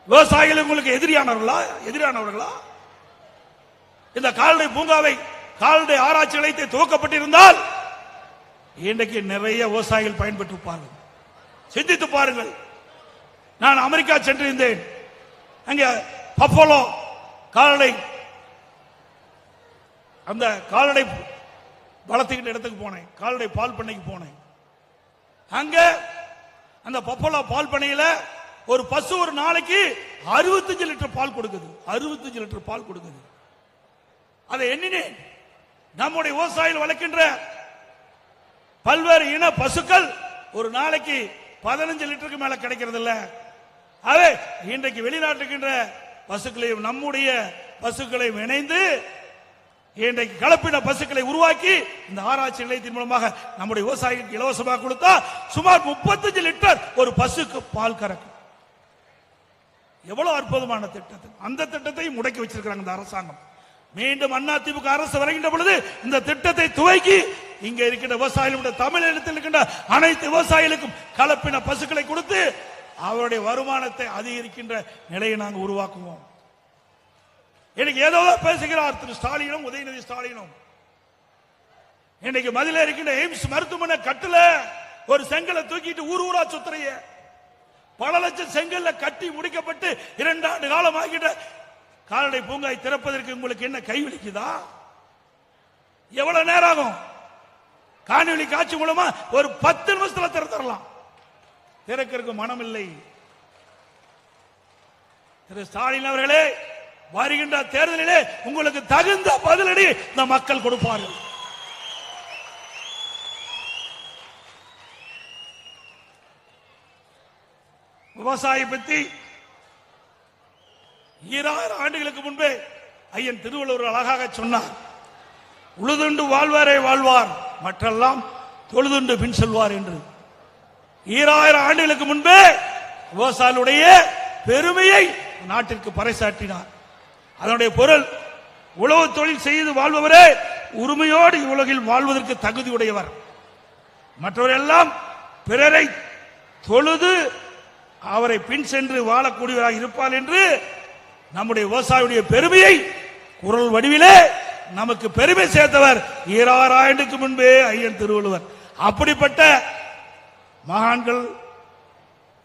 விவசாயிகள் உங்களுக்கு எதிரானவர்களா? இந்த கால்நடை பூங்காவை, கால்நடை ஆராய்ச்சி நிலையத்தை துவக்கப்பட்டிருந்தால் இன்றைக்கு நிறைய விவசாயிகள் பயன்பெற்றிருப்பார்கள். சிந்தித்து பாருங்கள். நான் அமெரிக்கா சென்றிருந்தேன். அங்க பப்போலோ கால்நடை, அந்த கால்நடை வளர்த்துக்கிட்ட இடத்துக்கு போனேன், கால்நடை பால் பண்ணைக்கு போனேன். அங்க அந்த பப்போலோ பால் பண்ணையில ஒரு பசு ஒரு நாளைக்கு 65 லிட்டர் பால் கொடுக்குது. 65 லிட்டர் பால் கொடுக்குது. அதை எண்ணினேன். நம்முடைய விவசாயிகள் வளர்க்கின்ற பல்வேறு இன பசுக்கள் ஒரு நாளைக்கு 15 லிட்டருக்கு மேல கிடைக்கிறது இல்ல. அதே இன்றைக்கு வெளிநாட்டுக்கின்ற பசுக்களையும் நம்முடைய பசுக்களையும் இணைந்து இன்றைக்கு கலப்பின பசுக்களை உருவாக்கி இந்த ஆராய்ச்சி நிலையத்தின் மூலமாக நம்முடைய விவசாயிகளுக்கு இலவசமாக கொடுத்தா சுமார் 35 லிட்டர் ஒரு பசுக்கு பால் கறக்கும். எவ்வளவு அற்புதமான திட்டத்தை, அந்த திட்டத்தை முடக்கி வச்சிருக்கிறாங்க இந்த அரசாங்கம். மீண்டும் அண்ணா திமுக அரசு வருகின்ற பொழுது இந்த திட்டத்தை துவக்கி இங்க இருக்கின்ற விவசாயிகளுடைய தமிழகத்தில் இருக்கின்ற அனைத்து விவசாயிகளுக்கும் கலப்பின பசுக்களை கொடுத்து அவருடைய வருமானத்தை அதிகரிக்கின்ற நிலையை நாங்கள் உருவாக்குவோம். இன்னைக்கு ஏதோ பேசுகிறார் திரு ஸ்டாலினும் உதயநிதி ஸ்டாலினும். இன்னைக்கு மதில இருக்கின்ற எய்ம்ஸ் மருத்துவமனை கட்டல, ஒரு செங்கலை தூக்கிட்டு ஊர் ஊரா சுத்துறைய, பல லட்சம் செங்கல்ல கட்டி முடிக்கப்பட்டு 2 ஆண்டு காலம் ஆகிட்ட கால்நடை பூங்காய் திறப்பதற்கு உங்களுக்கு என்ன கைவிழிக்குதா? எவ்வளவு நேரம் ஆகும்? காணொலி காட்சி மூலமா ஒரு 10 நிமிஷத்துல திறத்தரலாம். திறக்கிறதுக்கு மனம் இல்லை. திரு ஸ்டாலின் அவர்களே, வருகின்ற தேர்தலிலே உங்களுக்கு தகுந்த பதிலடி இந்த மக்கள் கொடுப்பார்கள். விவசாயி பத்தி 2000 ஆண்டுகளுக்கு முன்பே ஐயன் திருவள்ளுவர் அழகாக சொன்னார். உழுதுண்டு வாழ்வாரே வாழ்வார், மற்றெல்லாம் தொழுதுண்டு பின் செல்வார் என்று. 2000 ஆண்டுகளுக்கு முன்பே விவசாயிகளுடைய பெருமையை நாட்டிற்கு பறைசாற்றினார். அதனுடைய பொருள், உழவு தொழில் செய்து வாழ்பவரே உரிமையோடு உலகில் வாழ்வதற்கு தகுதியுடையவர், மற்றவரெல்லாம் பிறரை தொழுது அவரை பின் சென்று வாழக்கூடியவராக இருப்பார் என்று நம்முடைய விவசாயியுடைய பெருமையை குரல் வடிவிலே நமக்கு பெருமை சேர்த்தவர் 2000 ஆண்டுக்கு முன்பே ஐயன் திருவள்ளுவர். அப்படிப்பட்ட மகான்கள்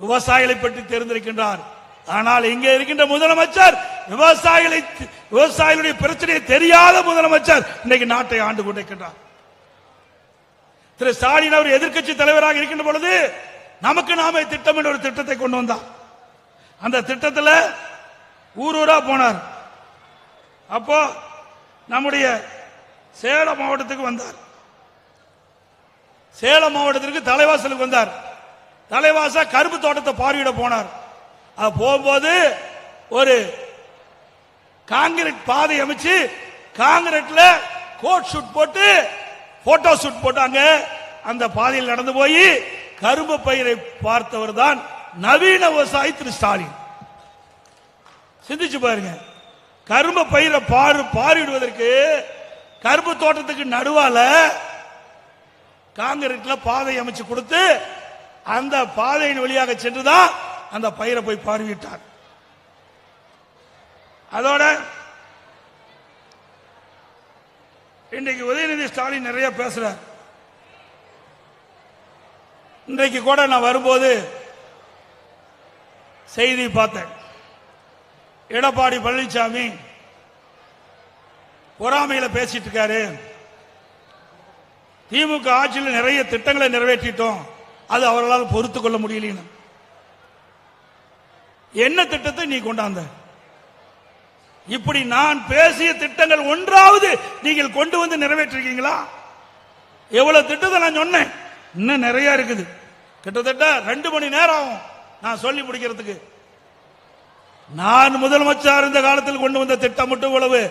விவசாயிகளை பற்றி தெரிந்திருக்கின்றார். ஆனால் இங்கே இருக்கின்ற முதலமைச்சர் விவசாயிகளுடைய பிரச்சனையை தெரியாத முதலமைச்சர் இன்றைக்கு நாட்டை ஆண்டு கொண்டிருக்கின்றார். திரு ஸ்டாலின் அவர் எதிர்க்கட்சி தலைவராக இருக்கின்ற பொழுது நமக்கு நாமே திட்டம் என்ற ஒரு திட்டத்தை கொண்டு வந்தார். அந்த திட்டத்தில் ஊரூரா போனார். அப்போ நம்முடைய சேலம் மாவட்டத்துக்கு வந்தார். சேலம் மாவட்டத்திற்கு தலைவாசலுக்கு வந்தார். தலைவாச கரும்பு தோட்டத்தை பார்வையிட போனார். போகும்போது ஒரு காங்கிரீட் பாதை அமைச்சு காங்கிரீட்ல கோட் ஷூட் போட்டு போட்டோ ஷூட் போட்டாங்க. அந்த பாதையில் நடந்து போய் கரும்பு பயிரை பார்த்தவர் தான் நவீன விவசாயி திரு ஸ்டாலின். சிந்திச்சு பாருங்க, கரும்பு பயிரை பார்வையிடுவதற்கு கரும்பு தோட்டத்துக்கு நடுவால காங்கிரீட்ல பாதை அமைச்சு கொடுத்து அந்த பாதையின் வழியாக சென்றுதான் அந்த பயிரை போய் பார்வையிட்டார். அதோட இன்றைக்கு உதயநிதி ஸ்டாலின் நிறைய பேசுறார். இன்றைக்கு கூட நான் வரும்போது செய்தி பார்த்தேன். எடப்பாடி பழனிசாமி பொறாமையில பேசிட்டு இருக்காரு. திமுக ஆட்சியில் நிறைய திட்டங்களை நிறைவேற்றிட்டோம், அது அவர்களால் பொறுத்துக் கொள்ள முடியல. என்ன திட்டத்தை நீ கொண்டாந்த? இப்படி நான் பேசிய திட்டங்கள் ஒன்றாவது நீங்கள் கொண்டு வந்து நிறைவேற்றிருக்கீங்களா? எவ்வளவு திட்டத்தை நான் சொன்னேன், இன்னும் நிறைய இருக்குது. கிட்டத்தட்ட 2 மணி நேரம் ஆகும் நான் சொல்லி முடிக்கிறதுக்கு. நான் முதலமைச்சர் இந்த காலத்தில் கொண்டு வந்த திட்டம் மட்டும் இவ்வளவு.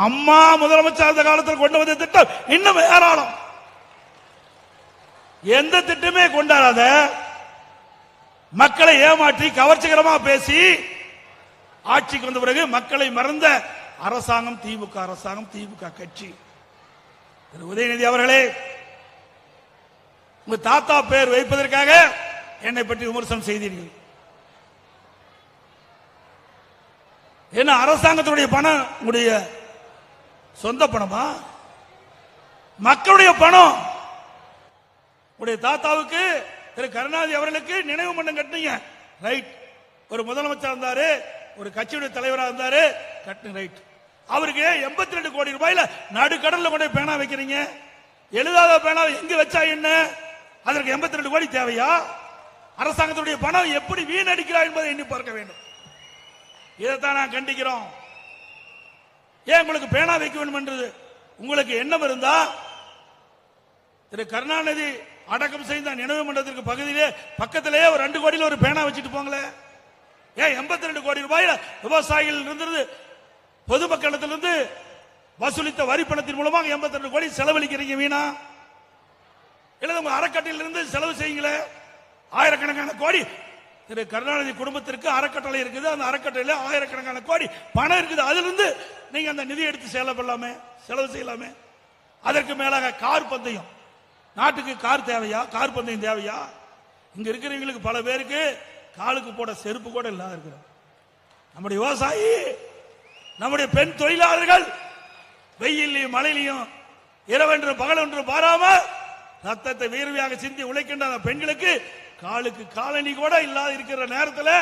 அம்மா முதலமைச்சர் இந்த காலத்தில் கொண்டு வந்த திட்டம் இன்னும் ஏராளம். எந்த திட்டமே கொண்டாடாத மக்களை ஏமாற்றி கவர்ச்சிகரமா பேசி ஆட்சிக்கு வந்த பிறகு மக்களை மறந்த அரசாங்கம் திமுக அரசாங்கம், திமுக கட்சி. உதயநிதி அவர்களே, உங்க தாத்தா பேர் வைப்பதற்காக என்னை பற்றி விமர்சனம் செய்தீர்கள். என்ன அரசாங்கத்தினுடைய பணம் உங்களுடைய சொந்த பணமா? மக்களுடைய பணம். உடைய தாத்தாவுக்கு திரு கருணாநிதி அவர்களுக்கு நினைவு மன்றம் கட்டினீங்க, ரைட். ஒரு முதலமைச்சர் இருந்தாரு, ஒரு கட்சியுடைய தலைவராக இருந்தாரு, கட்டு ரைட். அவருக்கு 82 கோடி ரூபாயில நடுக்கடல்ல கொண்டு பேனா வைக்கிறீங்க. எழுதாத பேனா எங்க வச்சா என்ன? அதற்கு 82 கோடி தேவையா? அரசாங்கத்துடைய பணம் எப்படி வீணடிக்கிறார் என்பதை எண்ணி பார்க்க வேண்டும். இதைத்தான் நான் கண்டிக்கிறோம். ஏன் உங்களுக்கு பேனா வைக்க வேண்டும் என்றது உங்களுக்கு எண்ணம் இருந்தா திரு கருணாநிதி அடக்கம் செய்த நினைவு மன்றத்திற்கு பகுதியிலே பக்கத்திலேயே ஒரு 2 கோடியில் ஒரு பேனா வச்சுட்டு போங்களே. ஏன் 82 கோடி ரூபாயில விவசாயிகள் இருந்தது பொதுமக்களிடத்திலிருந்து வசூலித்த வரி பணத்தின் மூலமாக 82 கோடி செலவழிக்கிறீங்க வீணா? இல்ல உங்க அறக்கட்டளையில் இருந்து செலவு செய்யுங்களே. ஆயிரக்கணக்கான கோடி திரு கருணாநிதி குடும்பத்திற்கு அறக்கட்டளை இருக்குது. அந்த அறக்கட்டளையில ஆயிரக்கணக்கான கோடி பணம் இருக்குது. அதிலிருந்து நீங்க அந்த நிதி எடுத்து செலவு செய்யலாமே. அதற்கு மேலாக கார் பந்தயம், நாட்டுக்கு கார் தேவையா? கார் பந்தயம் தேவையா? இங்க இருக்கிறவங்களுக்கு பல பேருக்கு காலுக்கு போட செருப்பு கூட இல்லாத இருக்கிறோம். நம்முடைய விவசாயி, நம்முடைய பெண் தொழிலாளர்கள் வெயிலையும் மழையிலையும் இரவென்று பகலொன்று பாராம ரத்தத்தை வீர்வையாக சிந்தி உழைக்கின்ற அந்த பெண்களுக்கு காலுக்கு காலணி கூட இல்லாத இருக்கிற நேரத்தில்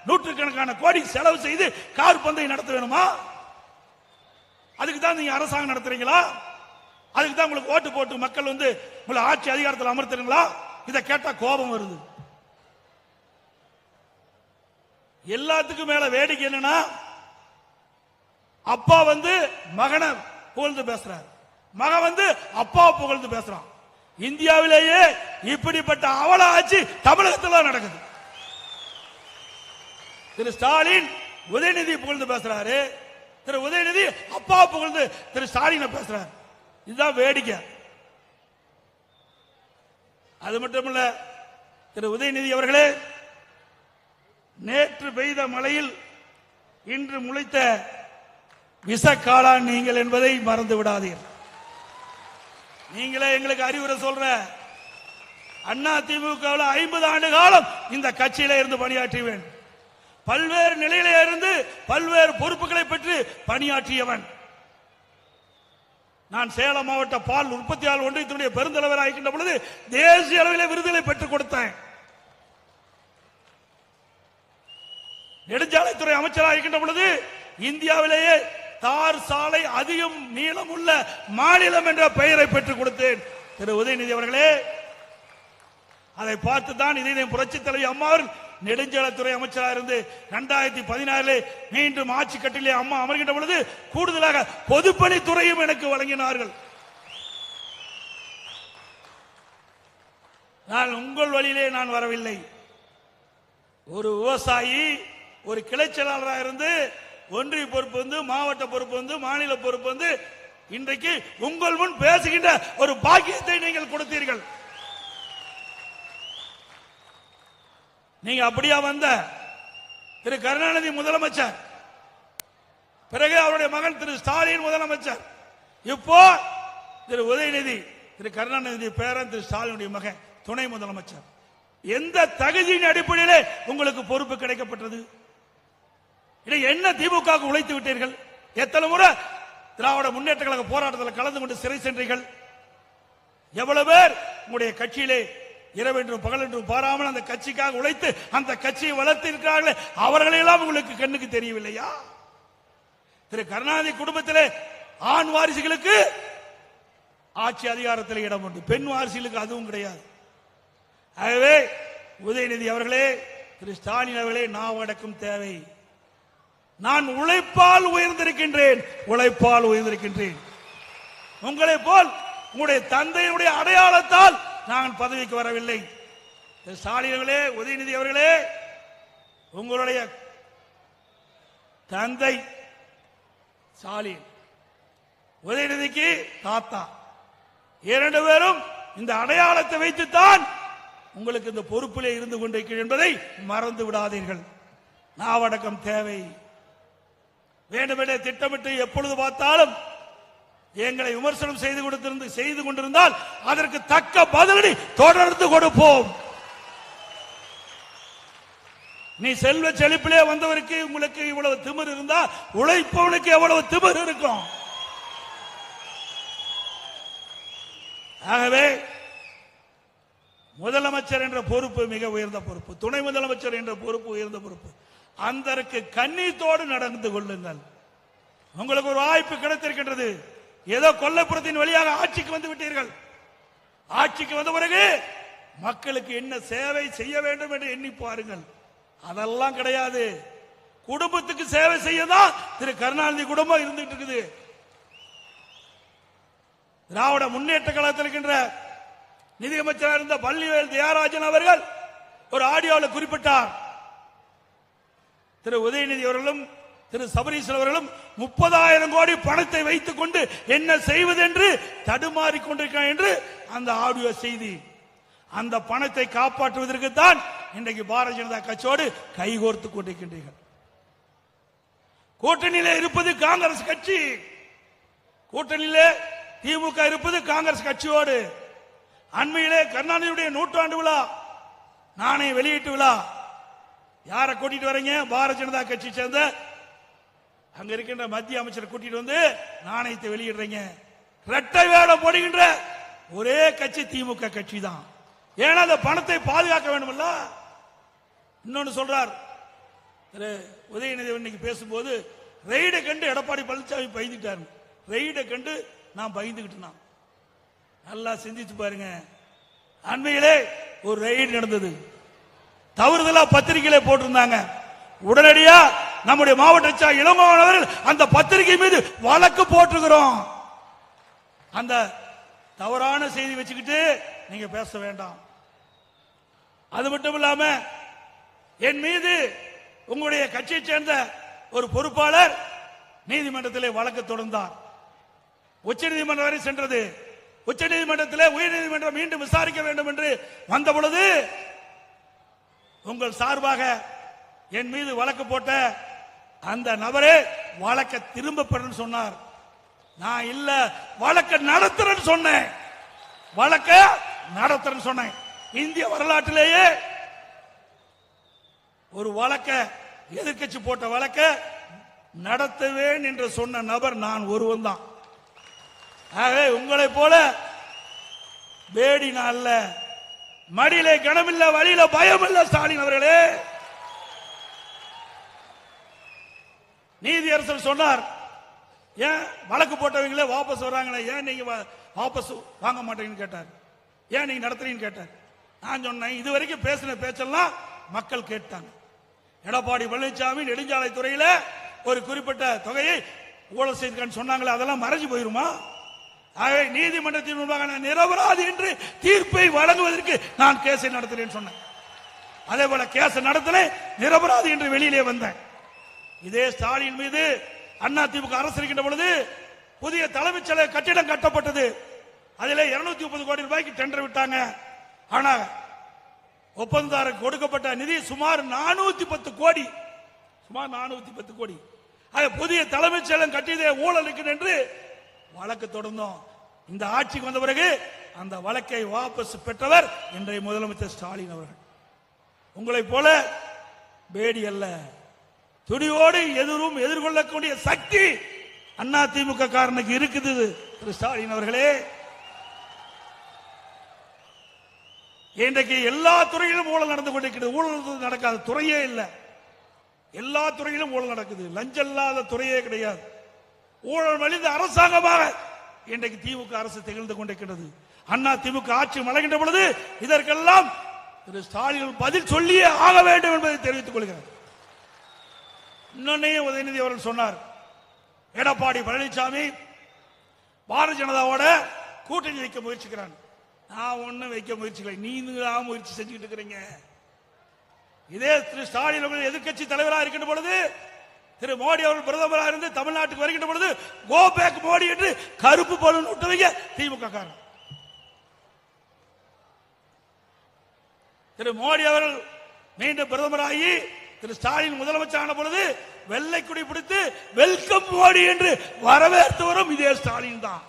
நூற்றுக்கணக்கான கோடி செலவு செய்து கார் பந்தயம் நடத்த வேணுமா? அதுக்கு தான் நீங்க அரசாங்கம் நடத்துறீங்களா? அதுக்கு தான் உங்களுக்கு ஓட்டு போட்டு மக்கள் வந்து உங்களை ஆட்சி அதிகாரத்தில் அமர்த்துறீங்களா? இதை கேட்டா கோபம் வருது. எல்லாத்துக்கும் மேல வேடிக்கை என்னன்னா, அப்பா வந்து மகனை புகழ்ந்து பேசுறார், மகன் வந்து அப்பாவை புகழ்ந்து பேசுறான். இந்தியாவிலேயே இப்படிப்பட்ட அவல ஆட்சி தமிழகத்தில் நடக்குது. திரு ஸ்டாலின் உதயநிதி புகழ்ந்து பேசுறாரு, திரு உதயநிதி அப்பா புகழ்ந்து திரு ஸ்டாலின் பேசுறாரு. இதுதான் வேடிக்கை. அது மட்டுமல்ல, திரு உதயநிதி அவர்களே, நேற்று பெய்த மழையில் இன்று முளைத்த விஷ காளான் நீங்கள் என்பதை மறந்து விடாதீர்கள். நீங்களே எங்களுக்கு அறிவுரை சொல்ற. அண்ணா திமுகவில் 50 ஆண்டு காலம் இந்த கட்சியில இருந்து பணியாற்றியவன், பல்வேறு நிலையில இருந்து பல்வேறு பொறுப்புகளை பெற்று பணியாற்றியவன். நான் சேலம் மாவட்ட பால் உற்பத்தியாளர் ஒன்றியத்தினுடைய பெருந்தலைவராக இருக்கின்ற பொழுது தேசிய அளவிலே விருதுகளை பெற்றுக் கொடுத்தேன். நெடுஞ்சாலைத்துறை அமைச்சராக இருக்கின்ற பொழுது இந்தியாவிலேயே தார் சாலை அதிகம் நீளம் உள்ள மாநிலம் என்ற பெயரை பெற்றுக் கொடுத்தேன். திரு உதயநிதி அவர்களே, அதை பார்த்துதான் இதே புரட்சி தலைவி அம்மா நெடுஞ்சாலைத்துறை அமைச்சராக இருந்து 2016 மீண்டும் ஆட்சி கட்டிலே அம்மா அமர்கின்ற பொழுது கூடுதலாக பொதுப்பணித்துறையும் எனக்கு வழங்கினார்கள். நான் உங்கள் வழியிலே நான் வரவில்லை. ஒரு விவசாயி ஒரு கிளை செயலாளராக இருந்து ஒன்றிய பொறுப்பு வந்து, மாவட்ட பொறுப்பு வந்து, மாநில பொறுப்பு வந்து, இன்றைக்கு உங்கள் முன் பேசுகின்ற ஒரு பாக்கியத்தை நீங்கள் கொடுத்தீர்கள். நீங்க அப்படியா வந்த திரு கருணாநிதி முதலமைச்சர், பிறகு அவருடைய மகன் திரு ஸ்டாலின் முதலமைச்சர், இப்போ திரு உதயநிதி, திரு கருணாநிதி பேரன் திரு ஸ்டாலினுடைய மகன் துணை முதலமைச்சர். எந்த தகுதியின் அடிப்படையிலே உங்களுக்கு பொறுப்பு கிடைக்கப்பட்டது? என்ன திமுக உழைத்து விட்டீர்கள்? எத்தனை முறை திராவிட முன்னேற்ற கழக போராட்டத்தில் கலந்து கொண்டு சிறை சென்றீர்கள்? எவ்வளவு பேர் உங்களுடைய கட்சியிலே இரவென்றும் பகலென்றும் பாராமல் அந்த கட்சிக்காக உழைத்து அந்த கட்சியை வளர்த்து இருக்கிறார்களே, அவர்களெல்லாம் உங்களுக்கு கண்ணுக்கு தெரியவில்லையா? திரு கருணாநிதி குடும்பத்திலே ஆண் வாரிசுகளுக்கு ஆட்சி அதிகாரத்தில் இடம் உண்டு, பெண் வாரிசுகளுக்கு அதுவும் கிடையாது. ஆகவே உதயநிதி அவர்களே, திரு ஸ்டாலின் அவர்களே, நாவடக்கம் தேவை. நான் உழைப்பால் உயர்ந்திருக்கின்றேன், உழைப்பால் உயர்ந்திருக்கின்றேன். உங்களை போல் உங்களுடைய தந்தையுடைய அடையாளத்தால் நான் பதவிக்கு வரவில்லை. ஸ்டாலின் அவர்களே, உதயநிதி அவர்களே, உங்களுடைய தந்தை ஸ்டாலின், உதயநிதிக்கு தாத்தா, இரண்டு பேரும் இந்த அடையாளத்தை வைத்துத்தான் உங்களுக்கு இந்த பொறுப்பிலே இருந்து கொண்டிருக்கிறேன் என்பதை மறந்து விடாதீர்கள். நாவடக்கம் தேவை. வேண்டுமென்றே திட்டமிட்டு எப்பொழுது பார்த்தாலும் எங்களை விமர்சனம் செய்து கொண்டிருந்தால் அதற்கு தக்க பதிலடி தொடர்ந்து கொடுப்போம். நீ செல்வ செழிப்பிலே வந்தவருக்கு உங்களுக்கு இவ்வளவு திமிர் இருந்தா உழைப்பவனுக்கு எவ்வளவு திமிர் இருக்கும்? ஆகவே முதலமைச்சர் என்ற பொறுப்பு மிக உயர்ந்த பொறுப்பு, துணை முதலமைச்சர் என்ற பொறுப்பு உயர்ந்த பொறுப்பு. அந்தருக்கு கண்ணீத்தோடு நடந்து கொள்ளுங்கள். உங்களுக்கு ஒரு வாய்ப்பு கிடைத்திருக்கின்றது. ஏதோ கொல்லைப்புறத்தின் வழியாக ஆட்சிக்கு வந்து விட்டீர்கள். ஆட்சிக்கு வந்த பிறகு மக்களுக்கு என்ன சேவை செய்ய வேண்டும் என்று எண்ணி பாருங்கள். அதெல்லாம் கிடையாது. குடும்பத்துக்கு சேவை செய்யதான் திரு கருணாநிதி குடும்பம் இருந்துட்டு இருக்குது. திராவிட முன்னேற்ற கழகத்தில் இருக்கின்ற நிதியமைச்சராக இருந்த பள்ளிவேல் தியாகராஜன் அவர்கள் ஒரு ஆடியோவில் குறிப்பிட்டார், திரு உதயநிதி அவர்களும் திரு சபரீசன் அவர்களும் 30,000 கோடி பணத்தை வைத்துக் கொண்டு என்ன செய்வது என்று தடுமாறிக் கொண்டிருக்கிறார் என்று அந்த ஆடியோ செய்தி. அந்த பணத்தை காப்பாற்றுவதற்கு தான் இன்றைக்கு பாரதிய ஜனதா கட்சியோடு கைகோர்த்துக் கொண்டிருக்கின்றீர்கள். கூட்டணியிலே இருப்பது காங்கிரஸ் கட்சி, கூட்டணியிலே திமுக இருப்பது காங்கிரஸ் கட்சியோடு. அண்மையிலே கருணாநிதியுடைய 100ஆண்டு விழா நாணய வெளியீட்டு விழா, யாரை கூட்டிட்டு வரீங்க? பாரதிய ஜனதா கட்சி சேர்ந்த அங்க இருக்கின்ற மத்திய அமைச்சர் கூட்டிட்டு வந்து நாணயத்தை வெளியிடுறீங்க. இரட்டை வேடம் போடுகின்ற ஒரே கட்சி திமுக கட்சி தான். ஏன்னா அந்த பணத்தை பாதுகாக்க வேண்டுமல்ல. இன்னொன்னு சொல்றார் திரு உதயநிதி இன்னைக்கு பேசும்போது, ரெய்டை கண்டு எடப்பாடி பழனிசாமி பயந்துட்டாரு. ரெய்டை கண்டு நான் பயந்துகிட்டு. நல்லா சிந்திச்சு பாருங்க. அண்மையிலே ஒரு ரெய்டு நடந்தது, தவறுதலா பத்திரிகையிலே போட்டிருந்தாங்க. உடனடியா நம்முடைய மாவட்ட இளங்கோவன் அவர்கள் அந்த பத்திரிகை மீது வழக்கு போட்டுகிறோம். அந்த தவறான செய்தி வச்சுக்கிட்டு நீங்க பேச வேண்டாம். அது மட்டும் இல்லாம என் மீது உங்களுடைய கட்சியை சேர்ந்த ஒரு பொறுப்பாளர் நீதிமன்றத்திலே வழக்கு தொடர்ந்தார். உச்சநீதிமன்றம் வரை சென்றது. உச்சநீதிமன்றத்திலே உயர்நீதிமன்றம் மீண்டும் விசாரிக்க வேண்டும் என்று வந்த பொழுது உங்கள் சார்பாக என் மீது வழக்கு போட்ட அந்த நபரே வழக்கை திரும்ப பெறன்னு சொன்னார். நான் இல்ல, வழக்கை நடத்துறேன்னு சொன்னேன். வழக்கை நடத்துறேன்னு சொன்னேன். இந்திய வரலாற்றிலேயே ஒரு வழக்கை, எதிர்கட்சி போட்ட வழக்கை நடத்துவேன் என்று சொன்ன நபர் நான் ஒருவன் தான். ஆகவே உங்களை போல பேடினா அல்ல, மடியிலே கனமில்ல, வழியில பயம் இல்ல. ஸ்டாலின் அவர்களே, நீதியரசர் சொன்னார், ஏன் வழக்கு போட்டவங்களே வாபஸ் வர்றாங்களே, ஏன் நீங்க வாபஸ் வாங்க மாட்டேன்னு கேட்டார். ஏன் நீங்க நடத்துறீங்கன்னு கேட்டார். நான் சொன்னேன், இதுவரைக்கும் பேசின பேச்செல்லாம் மக்கள் கேட்டாங்க. எடப்பாடி பழனிசாமி நெடுஞ்சாலை துறையில ஒரு குறிப்பிட்ட தொகையை ஊழல் செய்திருக்கான்னு சொன்னாங்களே, அதெல்லாம் மறைஞ்சு போயிருமா? ஆகவே நீதிமன்றத்தின் முன்பாக நான் நிரபராதி என்று தீர்ப்பை வழங்குவதற்கு நான் கேஸை நடத்துறேன் சொன்னேன். அதே போல கேஸ் நடத்தினேன், நிரபராதி என்று வெளியிலே வந்தேன். இதே ஸ்டாலின் மீது அதிமுக அரசு இருக்கின்ற பொழுது புதிய தலைமைச் செயலக கட்டிடம் கட்டப்பட்டது. அதிலே 230 கோடி ரூபாய்க்கு டெண்டர் விட்டாங்க. ஆனா ஒப்பந்ததாரருக்கு கொடுக்கப்பட்ட நிதி சுமார் 410 கோடி. சுமார் 410 கோடி. புதிய தலைமைச் செயலகம் கட்டியதே ஊழல் இருக்கிறது என்று வழக்கு தொடர்ந்தோம். இந்த ஆட்சிக்கு வந்த பிறகு அந்த வழக்கை வாபஸ் பெற்றவர் இன்றைய முதலமைச்சர் ஸ்டாலின் அவர்கள். உங்களை போல பேடி அல்ல, துணிவோடு எதிரும் எதிர்கொள்ளக்கூடிய சக்தி அதிமுக காரனுக்கு இருக்குது. திரு ஸ்டாலின் அவர்களே, இன்றைக்கு எல்லா துறையிலும் ஊழல் நடந்து கொண்டிருக்கிறது. ஊழல் நடக்காத துறையே இல்லை. எல்லா துறையிலும் ஊழல் நடக்குது. லஞ்சம் இல்லாத துறையே கிடையாது. ஊழல் மலிந்த அரசாங்கமாக இன்றைக்கு திமுக அரசு திகழ்ந்து கொண்டிருக்கிறது. அதிமுக ஆட்சி மலர்கின்ற பொழுது இதற்கெல்லாம் திரு ஸ்டாலின் பதில் சொல்லியே ஆக வேண்டும் என்பதை தெரிவித்துக் கொள்கிறார். இன்னொன்னையும் உதயநிதி அவர்கள் சொன்னார், எடப்பாடி பழனிசாமி பாரதிய ஜனதாவோட கூட்டணி வைக்க முயற்சிக்கிறான். நான் ஒன்னும் வைக்க முயற்சிக்கல, நீங்க முயற்சி செஞ்சுட்டு இருக்கிறீங்க. இதே திரு ஸ்டாலின் அவர்கள் எதிர்கட்சி தலைவராக இருக்கின்ற பொழுது, திரு மோடி அவர்கள் பிரதமராக இருந்து தமிழ்நாட்டுக்கு வருகின்ற பொழுது கோ பேக் மோடி என்று கருப்பு பலூன் விட்டுவீங்க திமுக காரன். திரு மோடி அவர்கள் மீண்டும் பிரதமராகி திரு ஸ்டாலின் முதலமைச்சர் ஆன பொழுது வெள்ளை கொடி பிடித்து வெல்கம் மோடி என்று வரவேற்று வரும் இதே ஸ்டாலின் தான்.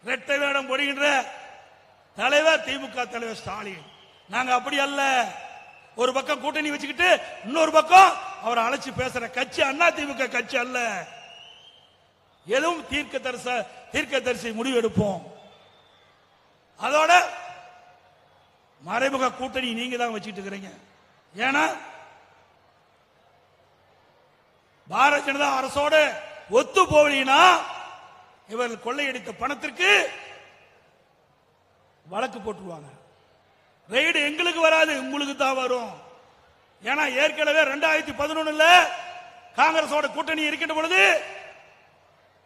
இரட்டை வேடம் போடுகின்ற தலைவர் திமுக தலைவர் ஸ்டாலின். நாங்க அப்படி அல்ல. ஒரு பக்கம் கூட்டணி வச்சுக்கிட்டு இன்னொரு பக்கம் அவரை அழைச்சி பேசுற கட்சி அதிமுக கட்சி அல்ல. எதுவும் தீர்க்கதரிசி முடிவு எடுப்போம். அதோட மறைமுக கூட்டணி நீங்க தான் வச்சுட்டு இருக்கிறீங்க. ஏன்னா பாரதிய ஜனதா அரசோட ஒத்து போவீங்கன்னா இவர்கள் கொள்ளையடித்த பணத்திற்கு வழக்கு போட்டுருவாங்க. ரெய்டு எங்களுக்கு வராது, உங்களுக்கு தான் வரும். ஏன்னா ஏற்கனவே 2011 காங்கிரஸோட கூட்டணி இருக்கின்ற பொழுது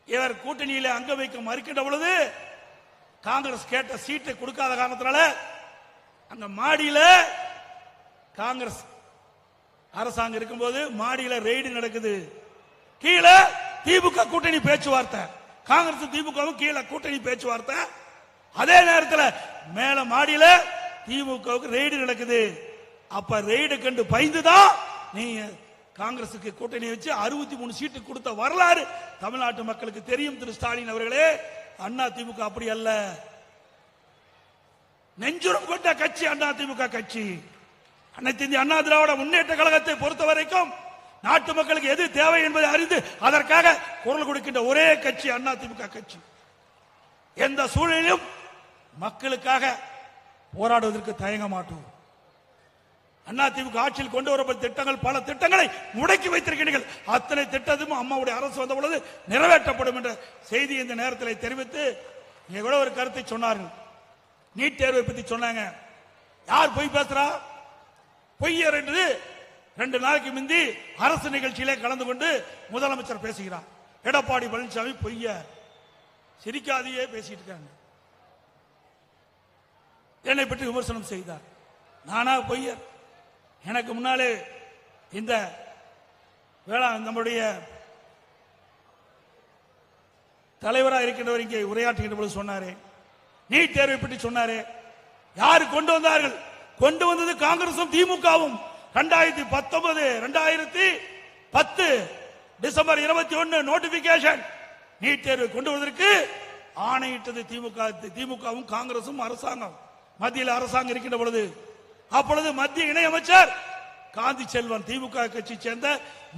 இவர் கூட்டணியில அங்க வைக்க மறுக்கின்ற பொழுது காங்கிரஸ் கேட்ட சீட்டை கொடுக்காத காரணத்தினால அங்க மாடியில காங்கிரஸ் அரசாங்கம் இருக்கும்போது மாடியில ரெய்டு நடக்குது. கீழே திமுக கூட்டணி பேச்சுவார்த்தை, காங்கிரஸ் திமுகவும் கீழே கூட்டணி பேச்சுவார்த்தை. அதே நேரத்தில் மேல மாடியில திமுகவுக்கு ரெய்டு நடக்குது. அப்ப ரெய்டு கண்டு பயந்துதான் நீங்க காங்கிரசுக்கு கூட்டணி வச்சு 63 சீட்டு கொடுத்த வரலாறு தமிழ்நாட்டு மக்களுக்கு தெரியும். திரு ஸ்டாலின் அவர்களே, அண்ணா திமுக அப்படி அல்ல. நெஞ்சுரம் கொண்ட கட்சி அண்ணா திமுக கட்சி. அனைத்து இந்திய அண்ணா திராவிட முன்னேற்ற கழகத்தை பொறுத்த வரைக்கும் நாட்டு மக்களுக்கு எது தேவை என்பதை அறிந்து அதற்காக குரல் கொடுக்கின்ற ஒரே கட்சி அண்ணா திமுக கட்சி. எந்த சூழலிலும் மக்களுக்காக போராடுவதற்கு தயங்க மாட்டோம். அண்ணா திமுக ஆட்சியில் கொண்டு வரப்பட்ட திட்டங்கள், பல திட்டங்களை முடக்கி வைத்திருக்கிறீர்கள். அத்தனை திட்டமும் அம்மாவுடைய அரசு வந்த பொழுது நிறைவேற்றப்படும் என்ற செய்தி இந்த நேரத்தில் தெரிவித்து கூட ஒரு கருத்தை சொன்னார்கள். நீட் தேர்வை பற்றி சொன்னாங்க. யார் பொய் பேசுறா? பொய்யர் என்று 2 நாளைக்கு முந்தி அரசு நிகழ்ச்சியிலே கலந்து கொண்டு முதலமைச்சர் பேசுகிறார். எடப்பாடி பழனிசாமி பொய்யர், சிரிக்காதையே பேசிட்டு இருக்காங்க. என்னை பற்றி விமர்சனம் செய்தார். நானா பொய்யர்? எனக்கு முன்னாலே இந்த நம்முடைய தலைவராக இருக்கின்றவர் இங்கே உரையாற்றுகின்ற பொழுது சொன்னாரே, நீட் தேர்வை பற்றி சொன்னாரே. யாரு கொண்டு வந்தார்கள்? கொண்டு வந்தது காங்கிரசும் திமுகவும். 2010 டிசம்பர் 21 நோட்டிபிகேஷன் நீட் தேர்வை கொண்டு வருவதற்கு ஆணையிட்டது திமுகவும் காங்கிரசும் அரசாங்கம். மத்தியில் அரசாங்கம் இருக்கின்ற பொழுது அப்பொழுது மத்திய இணையமைச்சர் காந்தி செல்வன், திமுக கட்சி சேர்ந்த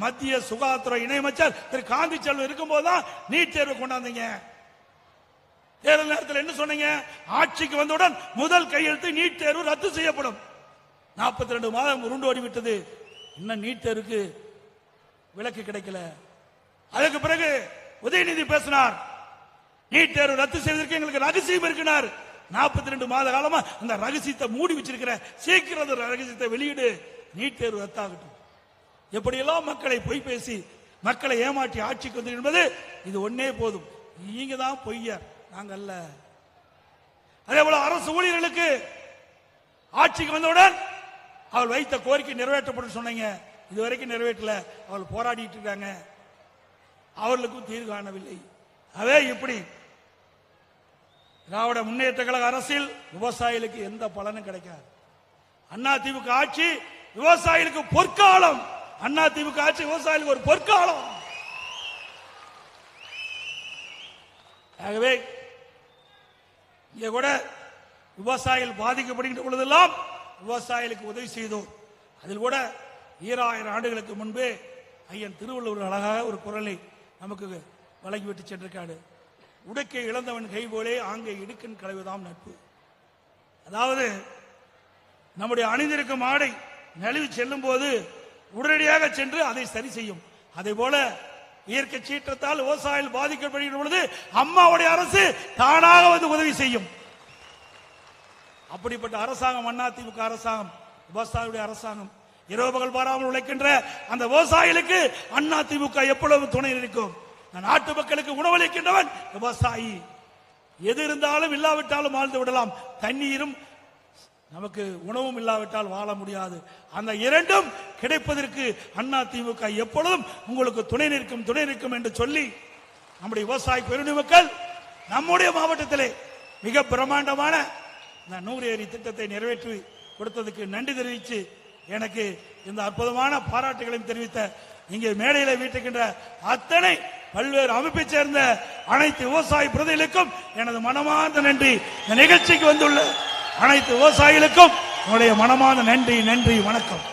மத்திய சுகாதாரத்துறை இணையமைச்சர் திரு காந்தி செல்வன் இருக்கும் போதுதான் நீட் தேர்வு கொண்டாந்தீங்க. தேர்தல் நேரத்தில் என்ன சொன்னீங்க? ஆட்சிக்கு வந்தவுடன் முதல் கையெழுத்து நீட் தேர்வு ரத்து செய்யப்படும். 42 மாதம் உருண்டு ஓடிவிட்டது, இன்னும் நீட் தேர்வுக்கு விலக்கு கிடைக்கல. அதுக்கு பிறகு உதயநிதி பேசினார், நீட் தேர்வு ரத்து செய்வதற்கு எங்களுக்கு ரகசியம் இருக்கிறார். 42 மாத காலமா அந்த ரகசியத்தை மூடி வச்சிருக்கிற, சீக்கிரம் அந்த ரகசியத்தை வெளியிடு, நீட் தேர்வு ரத்தாகட்டும். எப்படியெல்லாம் மக்களை பொய் பேசி மக்களை ஏமாற்றி ஆட்சிக்கு வந்து என்பது இது ஒன்னே போதும். நீங்க தான் பொய்யர், நாங்க அல்ல. அதே போல அரசு ஊழியர்களுக்கு ஆட்சிக்கு வந்தவுடன் அவள் வைத்த கோரிக்கை நிறைவேற்றப்படும் சொன்னீங்க, இதுவரைக்கும் நிறைவேற்றல. அவள் போராடிட்டு இருக்காங்க, அவர்களுக்கும் தீர்வு காணவில்லை. அதே இப்படி திராவிட முன்னேற்ற கழக அரசில் விவசாயிகளுக்கு எந்த பலனும் கிடைக்காது. அதிமுக ஆட்சி விவசாயிகளுக்கு பொற்காலம். அதிமுக ஆட்சி விவசாயிகளுக்கு ஒரு பொற்காலம். ஆகவே இங்கே கூட விவசாயிகள் பாதிக்கப்படுகின்ற பொழுதெல்லாம் விவசாயிகளுக்கு உதவி செய்தோம். அதில் கூட 2000 ஆண்டுகளுக்கு முன்பே ஐயன் திருவள்ளுவர் அழகாக ஒரு குரலை நமக்கு வழங்கிவிட்டு சென்றிருக்காரு. உடுக்கை இழந்தவன் கை போலே ஆங்கே இடுக்கன் களைவுதாம் நட்பு. அதாவது நம்முடைய அணிந்திருக்கும் ஆடை நழுவி செல்லும் போது உடனடியாக சென்று அதை சரி செய்யும். அதே போல இயற்கை சீற்றத்தால் விவசாயிகள் பாதிக்கப்படுகிற பொழுது அம்மாவுடைய அரசு தானாக வந்து உதவி செய்யும். அப்படிப்பட்ட அரசாங்கம் அதிமுக அரசாங்கம், விவசாயிகளுடைய அரசாங்கம். இரவு பகல் பாராமல் உழைக்கின்ற அந்த விவசாயிகளுக்கு அதிமுக எப்பொழுதும் துணை இருக்கும். நாட்டு மக்களுக்கு உணவளிக்கின்றவன் விவசாயி. எது இருந்தாலும் இல்லாவிட்டாலும் வாழ்ந்து விடலாம், தண்ணீரும் நமக்கு உணவும் இல்லாவிட்டால் வாழ முடியாது. அந்த இரண்டும் கிடைப்பதற்கு அதிமுக எப்பொழுதும் உங்களுக்கு துணை நிற்கும் என்று சொல்லி நம்முடைய விவசாய பெருநிலை மக்கள் நம்முடைய மாவட்டத்திலே மிக பிரம்மாண்டமான இந்த 100 ஏரி திட்டத்தை நிறைவேற்றி கொடுத்ததுக்கு நன்றி தெரிவித்து எனக்கு இந்த அற்புதமான பாராட்டுகளையும் தெரிவித்த இங்கே மேடையில் வீட்டுகின்ற அத்தனை பல்வேறு அமைப்பை சேர்ந்த அனைத்து விவசாய பிரதிகளுக்கும் எனது மனமார்ந்த நன்றி. இந்த நிகழ்ச்சிக்கு வந்துள்ள அனைத்து விவசாயிகளுக்கும் என்னுடைய மனமார்ந்த நன்றி. வணக்கம்.